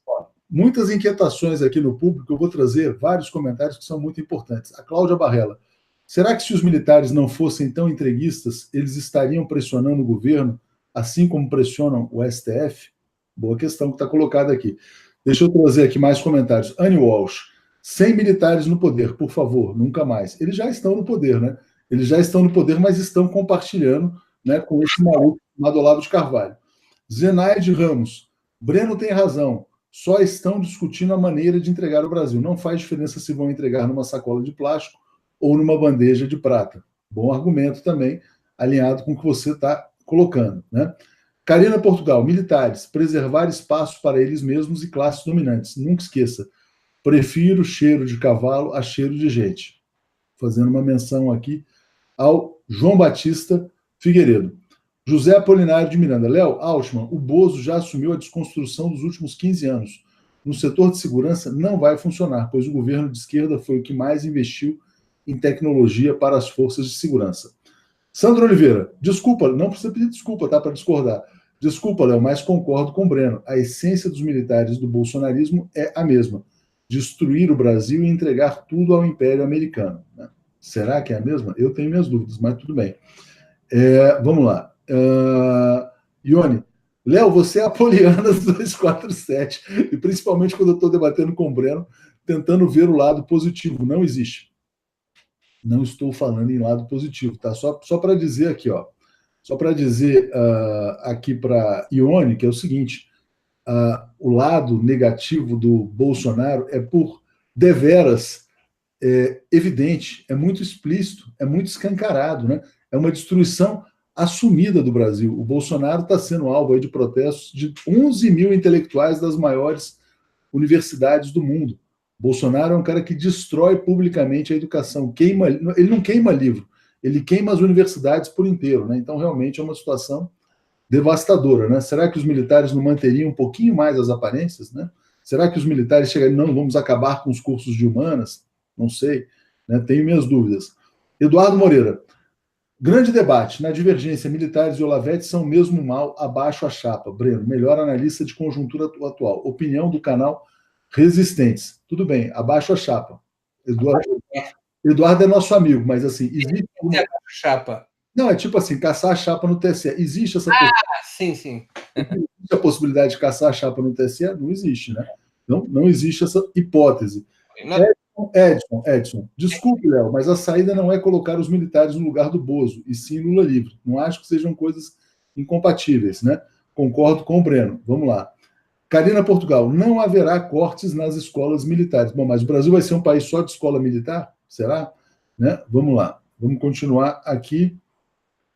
Muitas inquietações aqui no público, eu vou trazer vários comentários que são muito importantes. A Cláudia Barrella, será que se os militares não fossem tão entreguistas, eles estariam pressionando o governo, assim como pressionam o STF? Boa questão que está colocada aqui. Deixa eu trazer aqui mais comentários. Anne Walsh, sem militares no poder, por favor, nunca mais. Eles já estão no poder, né? Eles já estão no poder, mas estão compartilhando, né, com esse maluco chamado Olavo de Carvalho. Zenaide Ramos, Breno tem razão. Só estão discutindo a maneira de entregar o Brasil. Não faz diferença se vão entregar numa sacola de plástico ou numa bandeja de prata. Bom argumento também, alinhado com o que você está colocando, né? Karina Portugal, militares, preservar espaço para eles mesmos e classes dominantes. Nunca esqueça, prefiro cheiro de cavalo a cheiro de gente. Fazendo uma menção aqui ao João Batista Figueiredo. José Apolinário de Miranda. Léo Altman, o Bozo já assumiu a desconstrução dos últimos 15 anos. No setor de segurança não vai funcionar, pois o governo de esquerda foi o que mais investiu em tecnologia para as forças de segurança. Sandro Oliveira, desculpa, não precisa pedir desculpa, tá, para discordar. Desculpa, Léo, mas concordo com o Breno. A essência dos militares do bolsonarismo é a mesma. Destruir o Brasil e entregar tudo ao Império Americano. Né? Será que é a mesma? Eu tenho minhas dúvidas, mas tudo bem. Vamos lá. Ione, Léo, você é a Poliana dos 247, e principalmente quando eu estou debatendo com o Breno, tentando ver o lado positivo. Não existe. Não estou falando em lado positivo, tá? Só para dizer aqui, ó. Só para dizer aqui para Ione, que é o seguinte: o lado negativo do Bolsonaro é por deveras evidente, é muito explícito, é muito escancarado, né? É uma destruição assumida do Brasil. O Bolsonaro está sendo alvo aí de protestos de 11 mil intelectuais das maiores universidades do mundo. Bolsonaro é um cara que destrói publicamente a educação, ele não queima livro, ele queima as universidades por inteiro, né? Então realmente é uma situação devastadora, né? Será que os militares não manteriam um pouquinho mais as aparências, né? Será que os militares chegariam, não, vamos acabar com os cursos de humanas? Não sei, né? Tenho minhas dúvidas. Eduardo Moreira, grande debate. Na divergência, militares e Olavete são mesmo mal, abaixo a chapa. Breno, melhor analista de conjuntura atual. Opinião do canal Resistentes. Tudo bem, abaixo a chapa. Eduardo é nosso amigo, mas assim, existe uma... chapa. Não, é tipo assim, caçar a chapa no TSE. Existe essa sim. Existe a possibilidade de caçar a chapa no TSE? Não existe, né? Não existe essa hipótese. Edson, desculpe, Léo, mas a saída não é colocar os militares no lugar do Bozo, e sim Lula livre. Não acho que sejam coisas incompatíveis, né? Concordo com o Breno. Vamos lá. Karina Portugal, não haverá cortes nas escolas militares. Bom, mas o Brasil vai ser um país só de escola militar? Será? Né? Vamos lá. Vamos continuar aqui.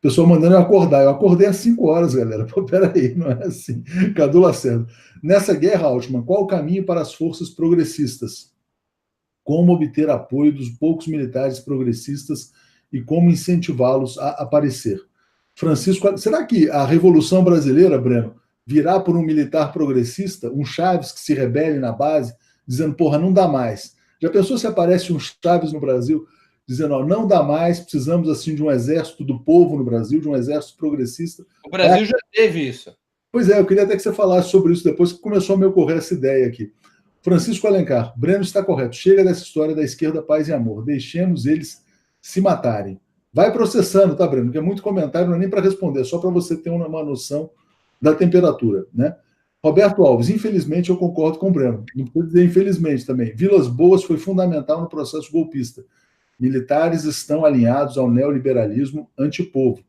pessoal mandando eu acordar. Eu acordei às 5 horas, galera. Pô, peraí, não é assim. Cadu Lacerda. Nessa guerra, Altman, qual o caminho para as forças progressistas? Como obter apoio dos poucos militares progressistas e como incentivá-los a aparecer? Francisco, será que a Revolução Brasileira, Breno, virá por um militar progressista, um Chaves que se rebele na base, dizendo, porra, não dá mais? Já pensou se aparece um Chaves no Brasil dizendo, ó, não dá mais, precisamos assim de um exército do povo no Brasil, de um exército progressista? O Brasil já teve isso. Pois é, eu queria até que você falasse sobre isso depois que começou a me ocorrer essa ideia aqui. Francisco Alencar, Breno está correto. Chega dessa história da esquerda, paz e amor. Deixemos eles se matarem. Vai processando, tá, Breno? Porque é muito comentário, não é nem para responder, é só para você ter uma noção da temperatura, né? Roberto Alves, infelizmente eu concordo com o Breno. Não precisa dizer infelizmente também. Vilas Boas foi fundamental no processo golpista. Militares estão alinhados ao neoliberalismo antipovo.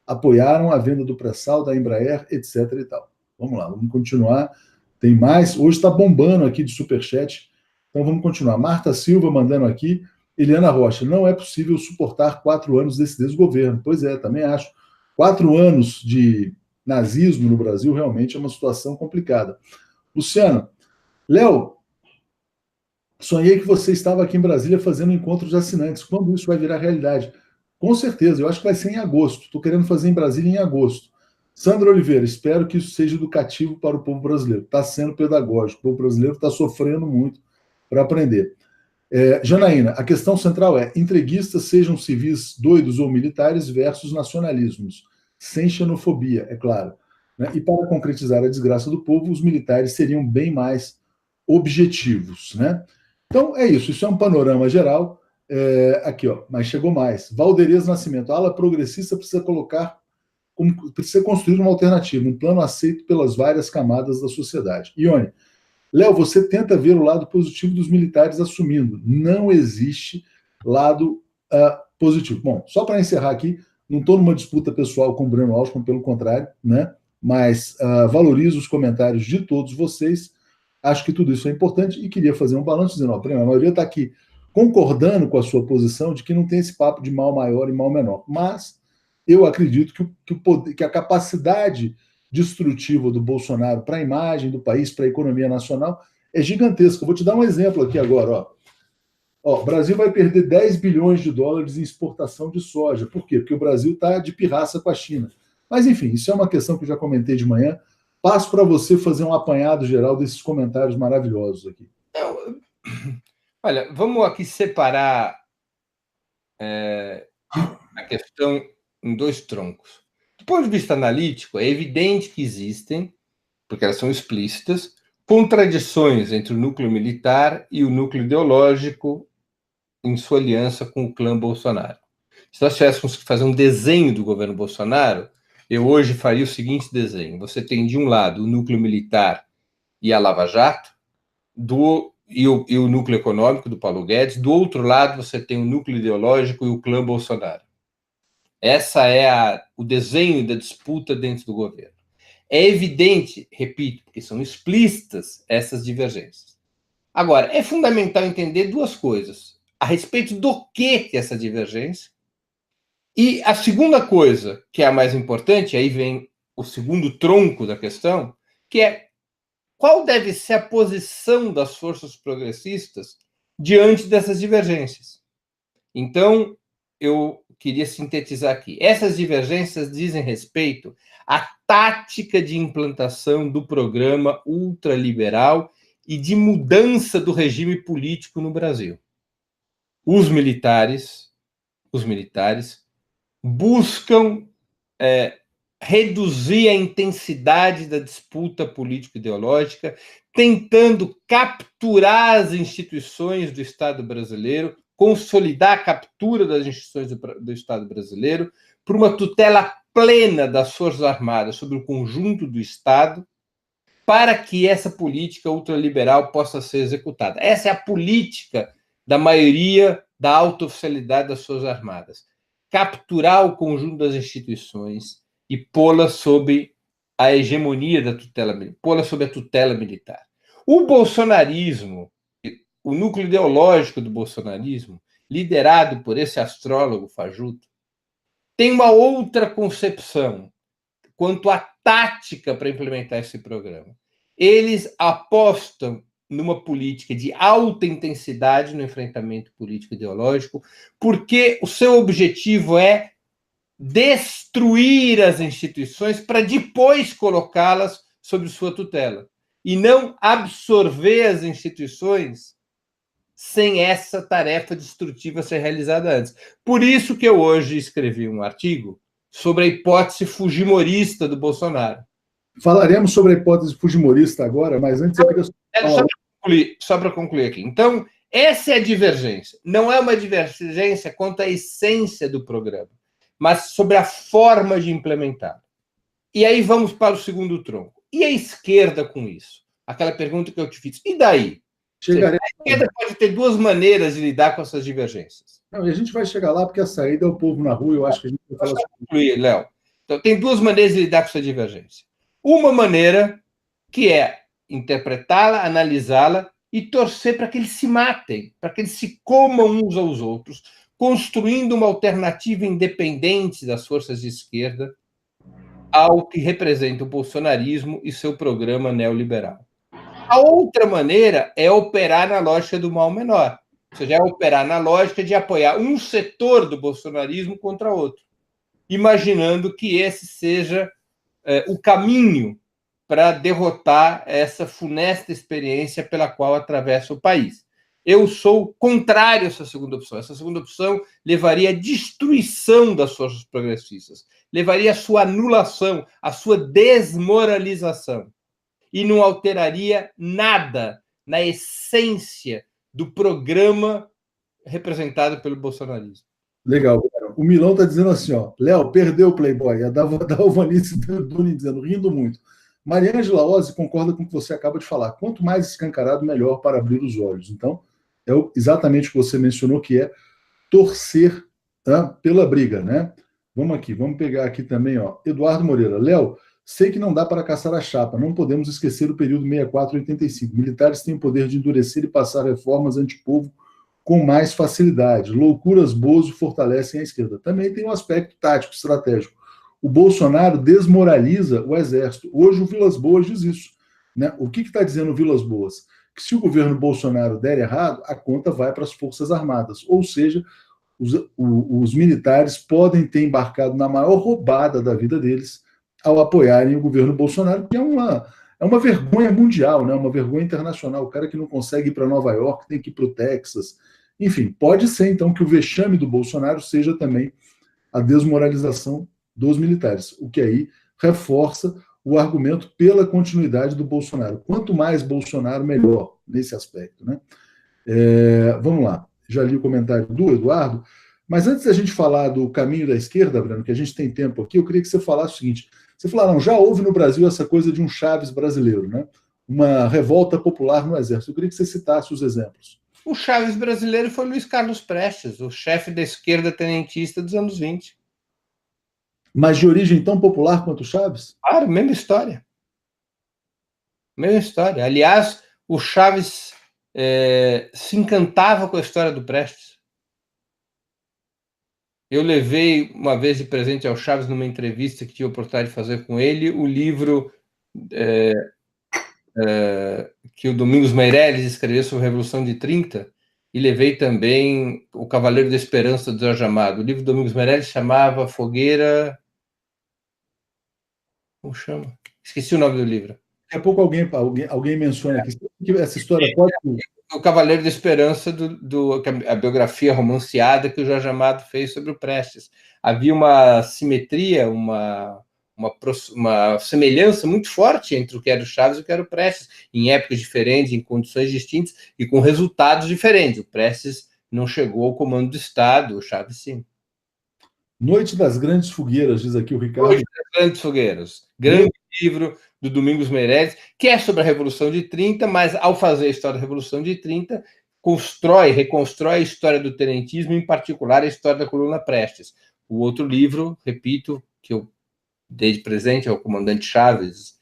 Apoiaram a venda do pré-sal, da Embraer, etc. e tal. Vamos lá, vamos continuar. Tem mais. Hoje está bombando aqui de superchat. Então vamos continuar. Marta Silva mandando aqui. Eliana Rocha, não é possível suportar 4 anos desse desgoverno. Pois é, também acho. 4 anos de nazismo no Brasil realmente é uma situação complicada. Luciano, Léo, sonhei que você estava aqui em Brasília fazendo encontros de assinantes. Quando isso vai virar realidade? Com certeza, eu acho que vai ser em agosto. Estou querendo fazer em Brasília em agosto. Sandra Oliveira, espero que isso seja educativo para o povo brasileiro. Está sendo pedagógico. O povo brasileiro está sofrendo muito para aprender. Janaína, a questão central é: entreguistas sejam civis doidos ou militares versus nacionalismos, sem xenofobia, é claro. Né? E para concretizar a desgraça do povo, os militares seriam bem mais objetivos. Né? Então, é isso. Isso é um panorama geral. Aqui, ó, mas chegou mais. Valderez Nascimento, a ala progressista precisa construir uma alternativa, um plano aceito pelas várias camadas da sociedade. Ione, Léo, você tenta ver o lado positivo dos militares assumindo. Não existe lado positivo. Bom, só para encerrar aqui, não estou numa disputa pessoal com o Breno Altman, pelo contrário, né? Mas valorizo os comentários de todos vocês. Acho que tudo isso é importante e queria fazer um balanço dizendo, ó, a maioria está aqui concordando com a sua posição de que não tem esse papo de mal maior e mal menor. Mas eu acredito que a capacidade destrutiva do Bolsonaro para a imagem do país, para a economia nacional, é gigantesca. Eu vou te dar um exemplo aqui agora. O Brasil vai perder 10 bilhões de dólares em exportação de soja. Por quê? Porque o Brasil está de pirraça com a China. Mas, enfim, isso é uma questão que eu já comentei de manhã. Passo para você fazer um apanhado geral desses comentários maravilhosos aqui. Olha, vamos aqui separar a questão em 2 troncos. Do ponto de vista analítico, é evidente que existem, porque elas são explícitas, contradições entre o núcleo militar e o núcleo ideológico em sua aliança com o clã Bolsonaro. Se nós tivéssemos que fazer um desenho do governo Bolsonaro, eu hoje faria o seguinte desenho. Você tem, de um lado, o núcleo militar e a Lava Jato, e o núcleo econômico do Paulo Guedes. Do outro lado, você tem o núcleo ideológico e o clã Bolsonaro. Essa é o desenho da disputa dentro do governo. É evidente, repito, porque são explícitas essas divergências. Agora, é fundamental entender 2 coisas. A respeito do que é essa divergência. E a segunda coisa, que é a mais importante, aí vem o segundo tronco da questão, que é qual deve ser a posição das forças progressistas diante dessas divergências. Então, eu queria sintetizar aqui. Essas divergências dizem respeito à tática de implantação do programa ultraliberal e de mudança do regime político no Brasil. Os militares buscam reduzir a intensidade da disputa político-ideológica, tentando capturar as instituições do Estado brasileiro, consolidar a captura das instituições do Estado brasileiro por uma tutela plena das Forças Armadas sobre o conjunto do Estado, para que essa política ultraliberal possa ser executada. Essa é a política da maioria da alta oficialidade das Forças Armadas. Capturar o conjunto das instituições e pô-la sob a hegemonia da tutela, pô-la sob a tutela militar. O bolsonarismo, o núcleo ideológico do bolsonarismo, liderado por esse astrólogo fajuto, tem uma outra concepção quanto à tática para implementar esse programa. Eles apostam numa política de alta intensidade no enfrentamento político ideológico, porque o seu objetivo é destruir as instituições para depois colocá-las sob sua tutela, e não absorver as instituições sem essa tarefa destrutiva ser realizada antes. Por isso que eu hoje escrevi um artigo sobre a hipótese fujimorista do Bolsonaro. Falaremos sobre a hipótese fujimorista agora, mas antes eu queria... Só para concluir aqui. Então, essa é a divergência. Não é uma divergência quanto à essência do programa, mas sobre a forma de implementar. E aí vamos para o segundo tronco. E a esquerda com isso? Aquela pergunta que eu te fiz. E daí? Chegarei... A esquerda pode ter duas maneiras de lidar com essas divergências. Não, e a gente vai chegar lá, porque a saída é o povo na rua, eu acho que a gente vai falar... concluir, Léo. Então, tem duas maneiras de lidar com essa divergência. Uma maneira que é interpretá-la, analisá-la e torcer para que eles se matem, para que eles se comam uns aos outros, construindo uma alternativa independente das forças de esquerda ao que representa o bolsonarismo e seu programa neoliberal. A outra maneira é operar na lógica do mal menor, ou seja, é operar na lógica de apoiar um setor do bolsonarismo contra outro, imaginando que esse seja o caminho para derrotar essa funesta experiência pela qual atravessa o país. Eu sou contrário a essa segunda opção. Essa segunda opção levaria à destruição das forças progressistas, levaria à sua anulação, à sua desmoralização, e não alteraria nada na essência do programa representado pelo bolsonarismo. Legal. O Milão está dizendo assim, ó, Léo, perdeu o Playboy. A Dalvanice Duni dizendo, rindo muito. Mariângela Ozzi concorda com o que você acaba de falar. Quanto mais escancarado, melhor para abrir os olhos. Então, é exatamente o que você mencionou, que é torcer pela briga, né? Vamos aqui, vamos pegar aqui também, ó. Eduardo Moreira. Léo, sei que não dá para caçar a chapa. Não podemos esquecer o período 64-85. Militares têm o poder de endurecer e passar reformas antipovo com mais facilidade. Loucuras Bozo fortalecem a esquerda. Também tem um aspecto tático, estratégico. O Bolsonaro desmoraliza o Exército. Hoje o Vilas Boas diz isso, né? O que está dizendo o Vilas Boas? Que se o governo Bolsonaro der errado, a conta vai para as Forças Armadas. Ou seja, os militares podem ter embarcado na maior roubada da vida deles ao apoiarem o governo Bolsonaro, que é uma vergonha mundial, né? Uma vergonha internacional. O cara que não consegue ir para Nova York tem que ir para o Texas. Enfim, pode ser, então, que o vexame do Bolsonaro seja também a desmoralização dos militares, o que aí reforça o argumento pela continuidade do Bolsonaro. Quanto mais Bolsonaro, melhor nesse aspecto, né? Vamos lá. Já li o comentário do Eduardo, mas antes da gente falar do caminho da esquerda, Breno, que a gente tem tempo aqui, eu queria que você falasse o seguinte. Você falou, não, já houve no Brasil essa coisa de um Chaves brasileiro, né? Uma revolta popular no Exército. Eu queria que você citasse os exemplos. O Chaves brasileiro foi Luiz Carlos Prestes, o chefe da esquerda tenentista dos anos 20. Mas de origem tão popular quanto o Chaves? Claro, mesma história. Mesma história. Aliás, o Chaves se encantava com a história do Prestes. Eu levei uma vez de presente ao Chaves, numa entrevista que tive a oportunidade de fazer com ele, o livro que o Domingos Meirelles escreveu sobre a Revolução de 30, e levei também o Cavaleiro da Esperança do Jorge Amado. O livro do Domingos Meirelles chamava Fogueira... Como chama? Esqueci o nome do livro. Daqui a pouco alguém menciona aqui que essa história pode... O Cavaleiro da Esperança, a biografia romanceada que o Jorge Amado fez sobre o Prestes. Havia uma simetria, uma semelhança muito forte entre o que era o Chaves e o que era o Prestes, em épocas diferentes, em condições distintas e com resultados diferentes. O Prestes não chegou ao comando do Estado, o Chaves sim. Noite das Grandes Fogueiras, diz aqui o Ricardo. Noite das Grandes Fogueiras. Grande livro do Domingos Meirelles, que é sobre a Revolução de 30, mas ao fazer a história da Revolução de 30, reconstrói a história do tenentismo, em particular a história da coluna Prestes. O outro livro, repito, que eu dei de presente ao comandante Chaves,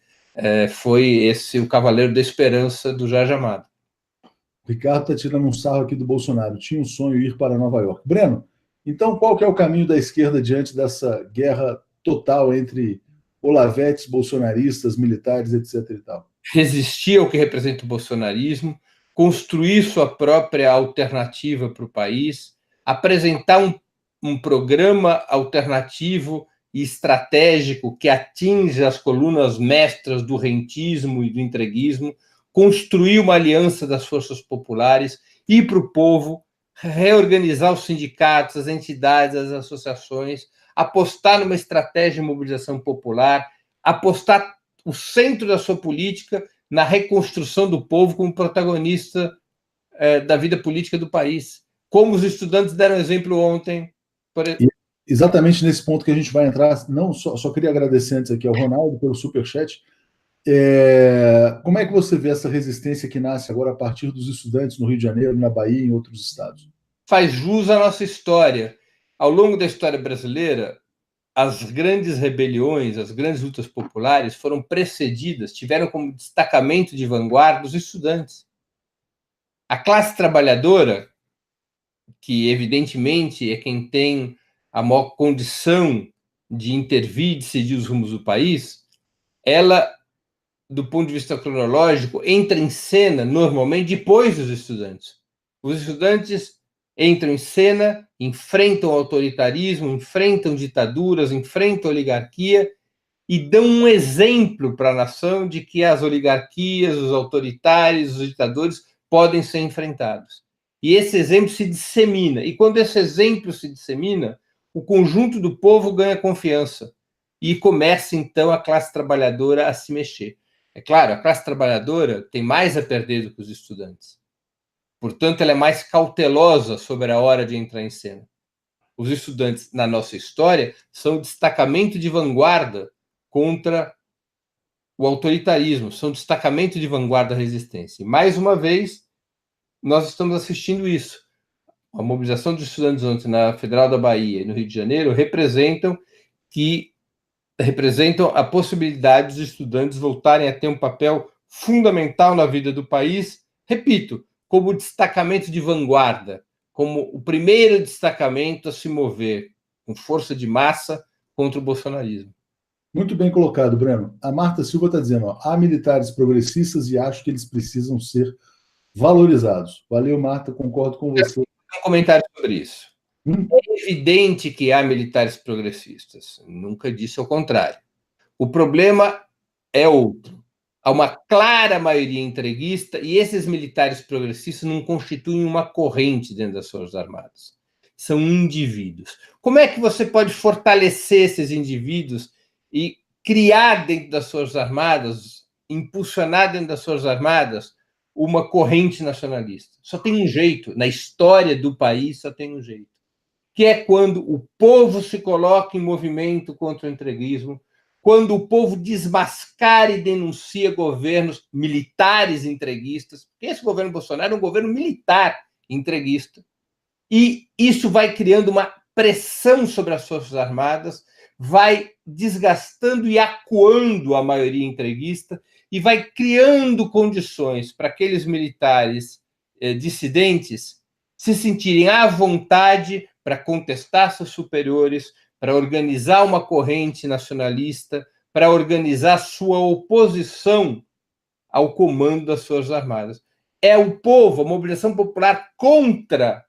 foi o Cavaleiro da Esperança do Jorge Amado. O Ricardo está tirando um sarro aqui do Bolsonaro. Tinha um sonho ir para Nova York. Breno, Então, qual que é o caminho da esquerda diante dessa guerra total entre olavetes, bolsonaristas, militares, etc. e tal? Resistir ao que representa o bolsonarismo, construir sua própria alternativa para o país, apresentar um programa alternativo e estratégico que atinja as colunas mestras do rentismo e do entreguismo, construir uma aliança das forças populares, ir para o povo, reorganizar os sindicatos, as entidades, as associações, apostar numa estratégia de mobilização popular, apostar o centro da sua política na reconstrução do povo como protagonista da vida política do país. Como os estudantes deram exemplo ontem. Exatamente nesse ponto que a gente vai entrar, não só queria agradecer antes aqui ao Ronaldo pelo superchat. Como é que você vê essa resistência que nasce agora a partir dos estudantes no Rio de Janeiro, na Bahia e em outros estados? Faz jus à nossa história. Ao longo da história brasileira, as grandes rebeliões, as grandes lutas populares foram precedidas, tiveram como destacamento de vanguarda os estudantes. A classe trabalhadora, que evidentemente é quem tem a maior condição de intervir e decidir os rumos do país, ela, do ponto de vista cronológico, entra em cena normalmente depois dos estudantes. Os estudantes entram em cena, enfrentam o autoritarismo, enfrentam ditaduras, enfrentam a oligarquia e dão um exemplo para a nação de que as oligarquias, os autoritários, os ditadores podem ser enfrentados. E esse exemplo se dissemina. E quando esse exemplo se dissemina, o conjunto do povo ganha confiança. E começa, então, a classe trabalhadora a se mexer. É claro, a classe trabalhadora tem mais a perder do que os estudantes. Portanto, ela é mais cautelosa sobre a hora de entrar em cena. Os estudantes, na nossa história, são destacamento de vanguarda contra o autoritarismo, são destacamento de vanguarda da resistência. E, mais uma vez, nós estamos assistindo isso. A mobilização dos estudantes ontem na Federal da Bahia e no Rio de Janeiro representam a possibilidade dos estudantes voltarem a ter um papel fundamental na vida do país, repito, como destacamento de vanguarda, como o primeiro destacamento a se mover com força de massa contra o bolsonarismo. Muito bem colocado, Breno. A Marta Silva está dizendo, há militares progressistas e acho que eles precisam ser valorizados. Valeu, Marta, concordo com você. Um comentário sobre isso. É evidente que há militares progressistas. Nunca disse o contrário. O problema é outro. Há uma clara maioria entreguista e esses militares progressistas não constituem uma corrente dentro das Forças Armadas. São indivíduos. Como é que você pode fortalecer esses indivíduos e criar dentro das Forças Armadas, impulsionar dentro das Forças Armadas uma corrente nacionalista? Só tem um jeito. Na história do país, só tem um jeito. Que é quando o povo se coloca em movimento contra o entreguismo, quando o povo desmascara e denuncia governos militares entreguistas, porque esse governo Bolsonaro é um governo militar entreguista, e isso vai criando uma pressão sobre as Forças Armadas, vai desgastando e acuando a maioria entreguista, e vai criando condições para aqueles militares dissidentes se sentirem à vontade para contestar seus superiores, para organizar uma corrente nacionalista, para organizar sua oposição ao comando das Forças Armadas. É o povo, a mobilização popular contra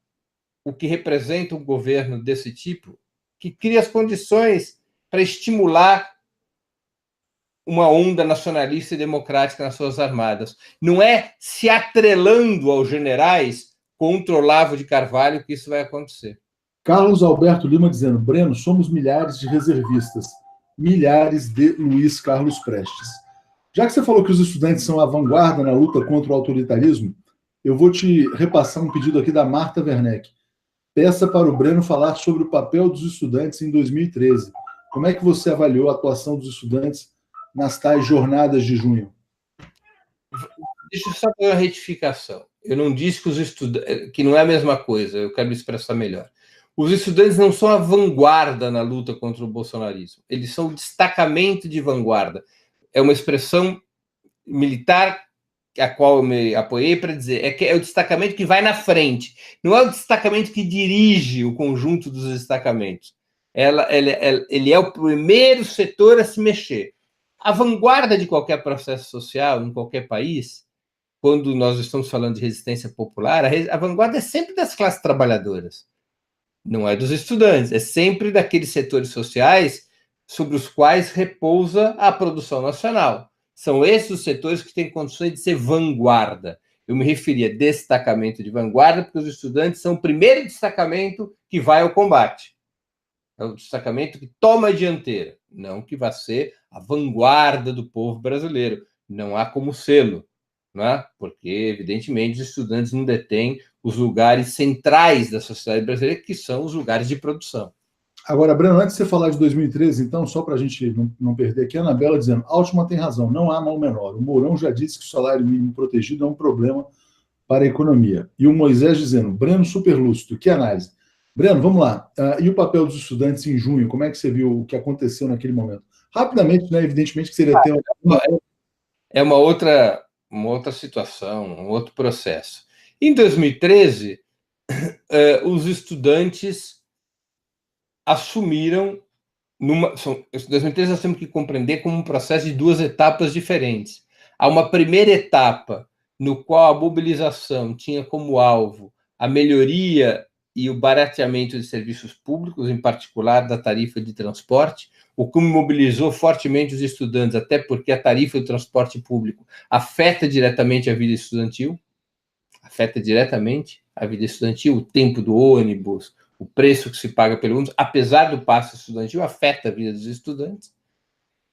o que representa um governo desse tipo, que cria as condições para estimular uma onda nacionalista e democrática nas Forças Armadas. Não é se atrelando aos generais contra Olavo de Carvalho que isso vai acontecer. Carlos Alberto Lima dizendo, Breno, somos milhares de reservistas, milhares de Luiz Carlos Prestes. Já que você falou que os estudantes são a vanguarda na luta contra o autoritarismo, eu vou te repassar um pedido aqui da Marta Werneck. Peça para o Breno falar sobre o papel dos estudantes em 2013. Como é que você avaliou a atuação dos estudantes nas tais jornadas de junho? Deixa eu só fazer uma retificação. Eu não disse que os estudantes, que não é a mesma coisa, eu quero me expressar melhor. Os estudantes não são a vanguarda na luta contra o bolsonarismo. Eles são o destacamento de vanguarda. É uma expressão militar a qual eu me apoiei para dizer é que é o destacamento que vai na frente, não é o destacamento que dirige o conjunto dos destacamentos. Ele é o primeiro setor a se mexer. A vanguarda de qualquer processo social, em qualquer país, quando nós estamos falando de resistência popular, a vanguarda é sempre das classes trabalhadoras, não é dos estudantes, é sempre daqueles setores sociais sobre os quais repousa a produção nacional. São esses os setores que têm condições de ser vanguarda. Eu me referia a destacamento de vanguarda, porque os estudantes são o primeiro destacamento que vai ao combate. É o destacamento que toma a dianteira, não que vá ser a vanguarda do povo brasileiro. Não há como sê-lo, né? Porque, evidentemente, os estudantes não detêm os lugares centrais da sociedade brasileira, que são os lugares de produção. Agora, Breno, antes de você falar de 2013, então, só para a gente não perder aqui, a Anabela dizendo, Altman tem razão, não há mal menor. O Mourão já disse que o salário mínimo protegido é um problema para a economia. E o Moisés dizendo, Breno super lúcido, que análise. Breno, vamos lá. E o papel dos estudantes em junho? Como é que você viu o que aconteceu naquele momento? Rapidamente, né? Evidentemente que seria ter é uma outra situação, um outro processo. Em 2013, os estudantes assumiram, em 2013 nós temos que compreender como um processo de duas etapas diferentes. Há uma primeira etapa, no qual a mobilização tinha como alvo a melhoria e o barateamento de serviços públicos, em particular da tarifa de transporte, o que mobilizou fortemente os estudantes, até porque a tarifa do transporte público afeta diretamente a vida estudantil, o tempo do ônibus, o preço que se paga pelo ônibus, apesar do passe estudantil, afeta a vida dos estudantes.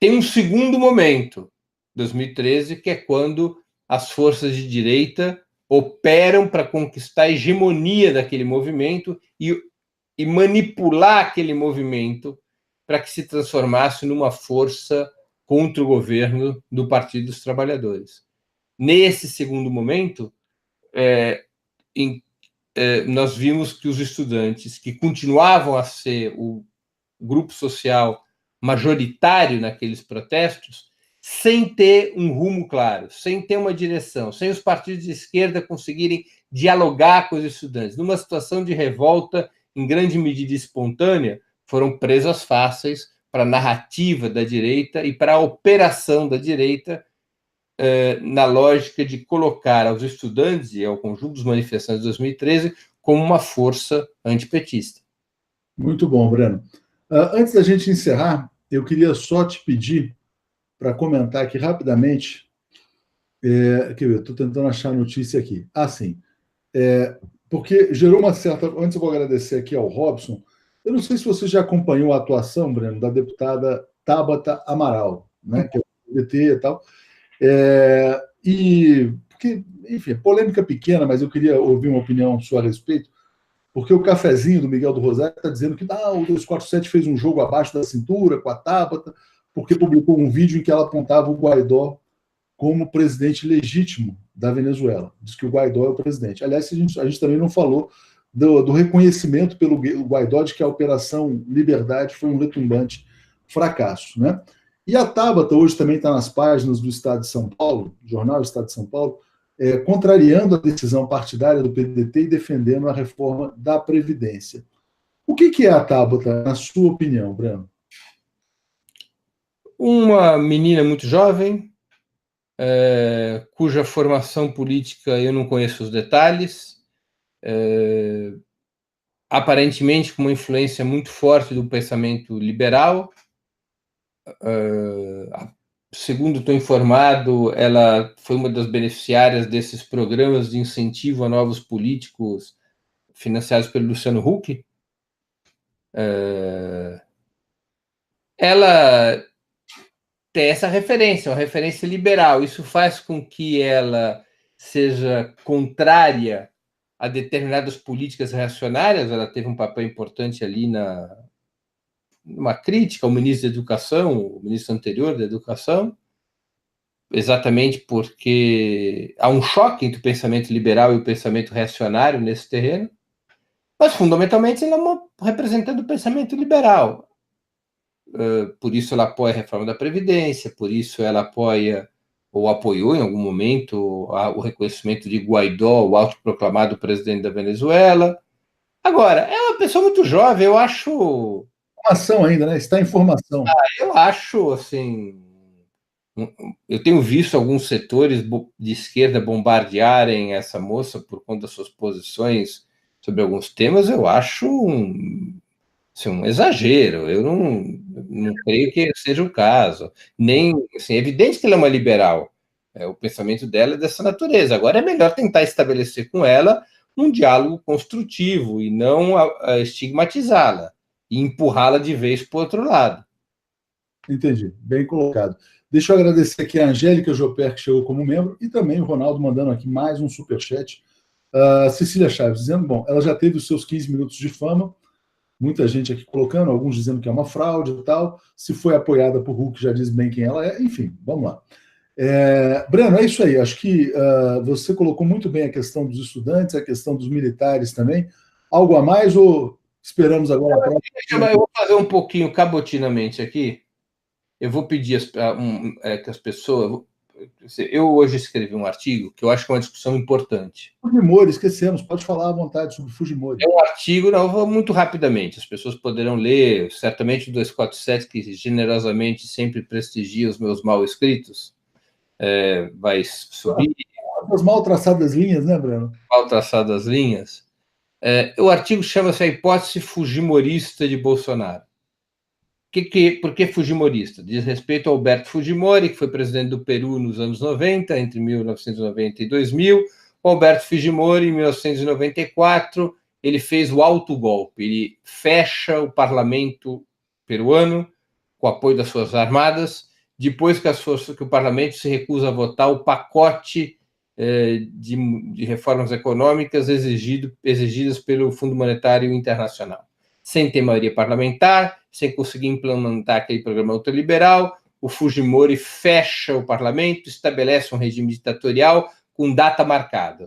Tem um segundo momento, 2013, que é quando as forças de direita operam para conquistar a hegemonia daquele movimento e manipular aquele movimento para que se transformasse numa força contra o governo do Partido dos Trabalhadores. Nesse segundo momento, nós vimos que os estudantes, que continuavam a ser o grupo social majoritário naqueles protestos, sem ter um rumo claro, sem ter uma direção, sem os partidos de esquerda conseguirem dialogar com os estudantes, numa situação de revolta em grande medida espontânea, foram presas fáceis para a narrativa da direita e para a operação da direita na lógica de colocar aos estudantes e ao conjunto dos manifestantes de 2013 como uma força antipetista. Muito bom, Breno. Antes da gente encerrar, eu queria só te pedir para comentar aqui rapidamente. Estou tentando achar a notícia aqui. Sim. Porque gerou uma certa. Antes eu vou agradecer aqui ao Robson. Eu não sei se você já acompanhou a atuação, Breno, da deputada Tabata Amaral, né, que é o PT e tal. Porque, enfim, polêmica pequena, mas eu queria ouvir uma opinião sua a respeito, porque o cafezinho do Miguel do Rosário está dizendo que o 247 fez um jogo abaixo da cintura com a Tabata, porque publicou um vídeo em que ela apontava o Guaidó como presidente legítimo da Venezuela. Diz que o Guaidó é o presidente. Aliás, a gente também não falou do reconhecimento pelo Guaidó de que a Operação Liberdade foi um retumbante fracasso, né? E a Tabata hoje também está nas páginas do Estado de São Paulo, Jornal Estado de São Paulo, contrariando a decisão partidária do PDT e defendendo a reforma da Previdência. O que é a Tabata, na sua opinião, Breno? Uma menina muito jovem, cuja formação política eu não conheço os detalhes, aparentemente com uma influência muito forte do pensamento liberal. Segundo estou informado, ela foi uma das beneficiárias desses programas de incentivo a novos políticos financiados pelo Luciano Huck. Ela tem essa referência, uma referência liberal. Isso faz com que ela seja contrária a determinadas políticas reacionárias. Ela teve um papel importante ali numa crítica ao ministro da Educação, o ministro anterior da Educação, exatamente porque há um choque entre o pensamento liberal e o pensamento reacionário nesse terreno, mas fundamentalmente ela é uma representante do pensamento liberal. Por isso ela apoia a reforma da Previdência, por isso ela apoia ou apoiou em algum momento o reconhecimento de Guaidó, o autoproclamado presidente da Venezuela. Agora, é uma pessoa muito jovem, eu acho... Formação ainda, né? Está em formação. Eu acho, assim... Eu tenho visto alguns setores de esquerda bombardearem essa moça por conta das suas posições sobre alguns temas. Eu acho assim, um exagero. Eu não creio que seja o caso. Nem, assim, é evidente que ela é uma liberal. O pensamento dela é dessa natureza. Agora é melhor tentar estabelecer com ela um diálogo construtivo e não estigmatizá-la e empurrá-la de vez para o outro lado. Entendi, bem colocado. Deixa eu agradecer aqui a Angélica Joper, que chegou como membro, e também o Ronaldo mandando aqui mais um superchat. Cecília Chaves dizendo, bom, ela já teve os seus 15 minutos de fama, muita gente aqui colocando, alguns dizendo que é uma fraude e tal, se foi apoiada por Hulk, já diz bem quem ela é, enfim, vamos lá. Breno, é isso aí, acho que você colocou muito bem a questão dos estudantes, a questão dos militares também. Algo a mais ou esperamos agora a próxima? Eu vou fazer um pouquinho cabotinamente aqui. Eu vou pedir que as pessoas... Eu hoje escrevi um artigo que eu acho que é uma discussão importante. Fujimori, esquecemos, pode falar à vontade sobre Fujimori. É um artigo, não, eu vou muito rapidamente, as pessoas poderão ler, certamente o 247, que generosamente sempre prestigia os meus mal escritos, vai subir. As mal traçadas linhas, né, Breno? Mal traçadas linhas. O artigo chama-se A Hipótese Fujimorista de Bolsonaro. Por que Fujimorista? Diz respeito a Alberto Fujimori, que foi presidente do Peru nos anos 90, entre 1990 e 2000. O Alberto Fujimori, em 1994, ele fez o autogolpe. Ele fecha o parlamento peruano com o apoio das Forças Armadas, depois que o parlamento se recusa a votar o pacote de reformas econômicas exigidas pelo Fundo Monetário Internacional. Sem ter maioria parlamentar, sem conseguir implementar aquele programa ultraliberal, o Fujimori fecha o parlamento, estabelece um regime ditatorial com data marcada,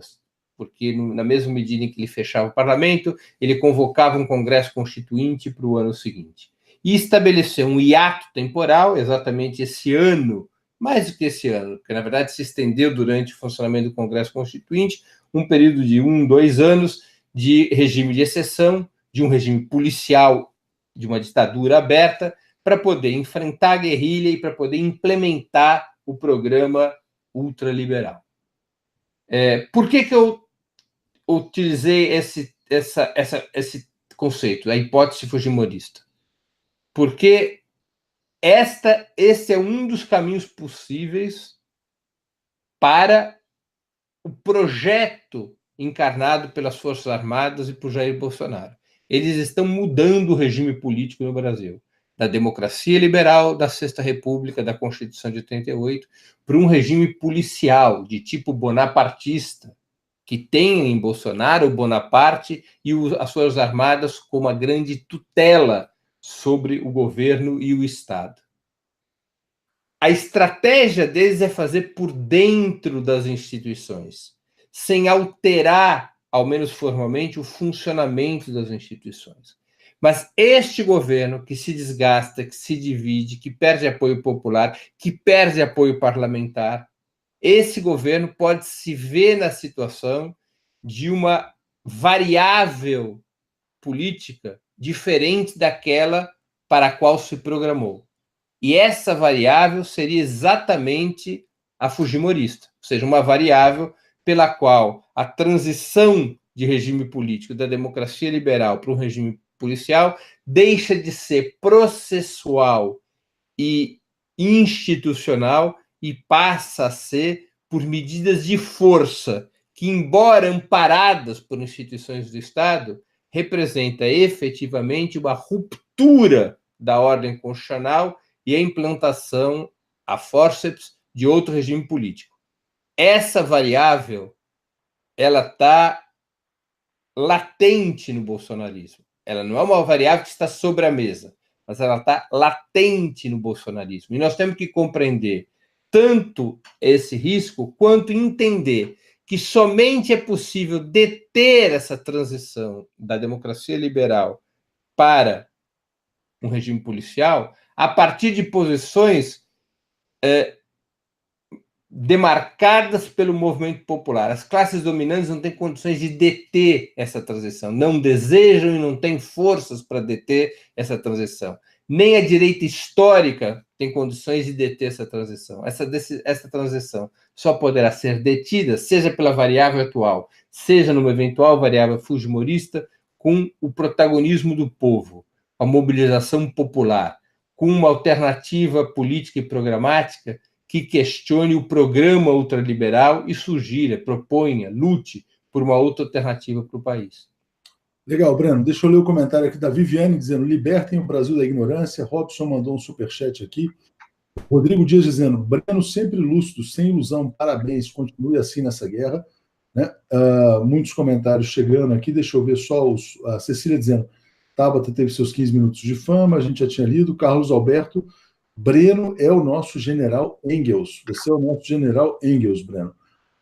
porque na mesma medida em que ele fechava o parlamento, ele convocava um congresso constituinte para o ano seguinte. E estabeleceu um hiato temporal, exatamente esse ano, mais do que esse ano, porque na verdade se estendeu durante o funcionamento do congresso constituinte, um período de 2 anos de regime de exceção, de um regime policial, de uma ditadura aberta, para poder enfrentar a guerrilha e para poder implementar o programa ultraliberal. Por que eu utilizei esse conceito, a hipótese fujimorista? Porque esse é um dos caminhos possíveis para o projeto encarnado pelas Forças Armadas e por Jair Bolsonaro. Eles estão mudando o regime político no Brasil, da democracia liberal da Sexta República, da Constituição de 88, para um regime policial de tipo bonapartista, que tem em Bolsonaro o Bonaparte e as Forças Armadas como a grande tutela sobre o governo e o Estado. A estratégia deles é fazer por dentro das instituições, sem alterar, ao menos formalmente, o funcionamento das instituições. Mas este governo que se desgasta, que se divide, que perde apoio popular, que perde apoio parlamentar, esse governo pode se ver na situação de uma variável política diferente daquela para a qual se programou. E essa variável seria exatamente a fujimorista, ou seja, uma variável pela qual a transição de regime político da democracia liberal para um regime policial deixa de ser processual e institucional e passa a ser por medidas de força que, embora amparadas por instituições do Estado, representa efetivamente uma ruptura da ordem constitucional e a implantação a forceps de outro regime político. Essa variável ela está latente no bolsonarismo. Ela não é uma variável que está sobre a mesa, mas ela está latente no bolsonarismo. E nós temos que compreender tanto esse risco, quanto entender que somente é possível deter essa transição da democracia liberal para um regime policial a partir de posições demarcadas pelo movimento popular. As classes dominantes não têm condições de deter essa transição, não desejam e não têm forças para deter essa transição. Nem a direita histórica tem condições de deter essa transição. Essa transição só poderá ser detida, seja pela variável atual, seja numa eventual variável fujimorista, com o protagonismo do povo, a mobilização popular, com uma alternativa política e programática que questione o programa ultraliberal e sugira, proponha, lute por uma outra alternativa para o país. Legal, Breno. Deixa eu ler o comentário aqui da Viviane, dizendo: libertem o Brasil da ignorância. Robson mandou um superchat aqui. Rodrigo Dias dizendo: Breno sempre lúcido, sem ilusão, parabéns, continue assim nessa guerra. Né? Muitos comentários chegando aqui, deixa eu ver só a Cecília dizendo: Tabata teve seus 15 minutos de fama, a gente já tinha lido. Carlos Alberto: Breno é o nosso general Engels. Você é o nosso general Engels, Breno.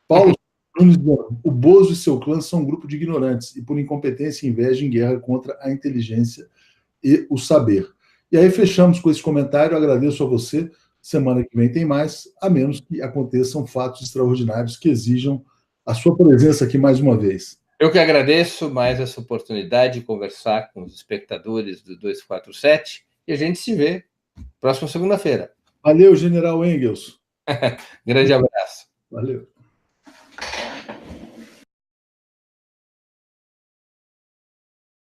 Paulo Nunes dizendo: o Bozo e seu clã são um grupo de ignorantes e por incompetência e inveja em guerra contra a inteligência e o saber. E aí fechamos com esse comentário. Agradeço a você. Semana que vem tem mais, a menos que aconteçam fatos extraordinários que exijam a sua presença aqui mais uma vez. Eu que agradeço mais essa oportunidade de conversar com os espectadores do 247 e a gente se vê próxima segunda-feira. Valeu, General Engels. Grande abraço. Valeu.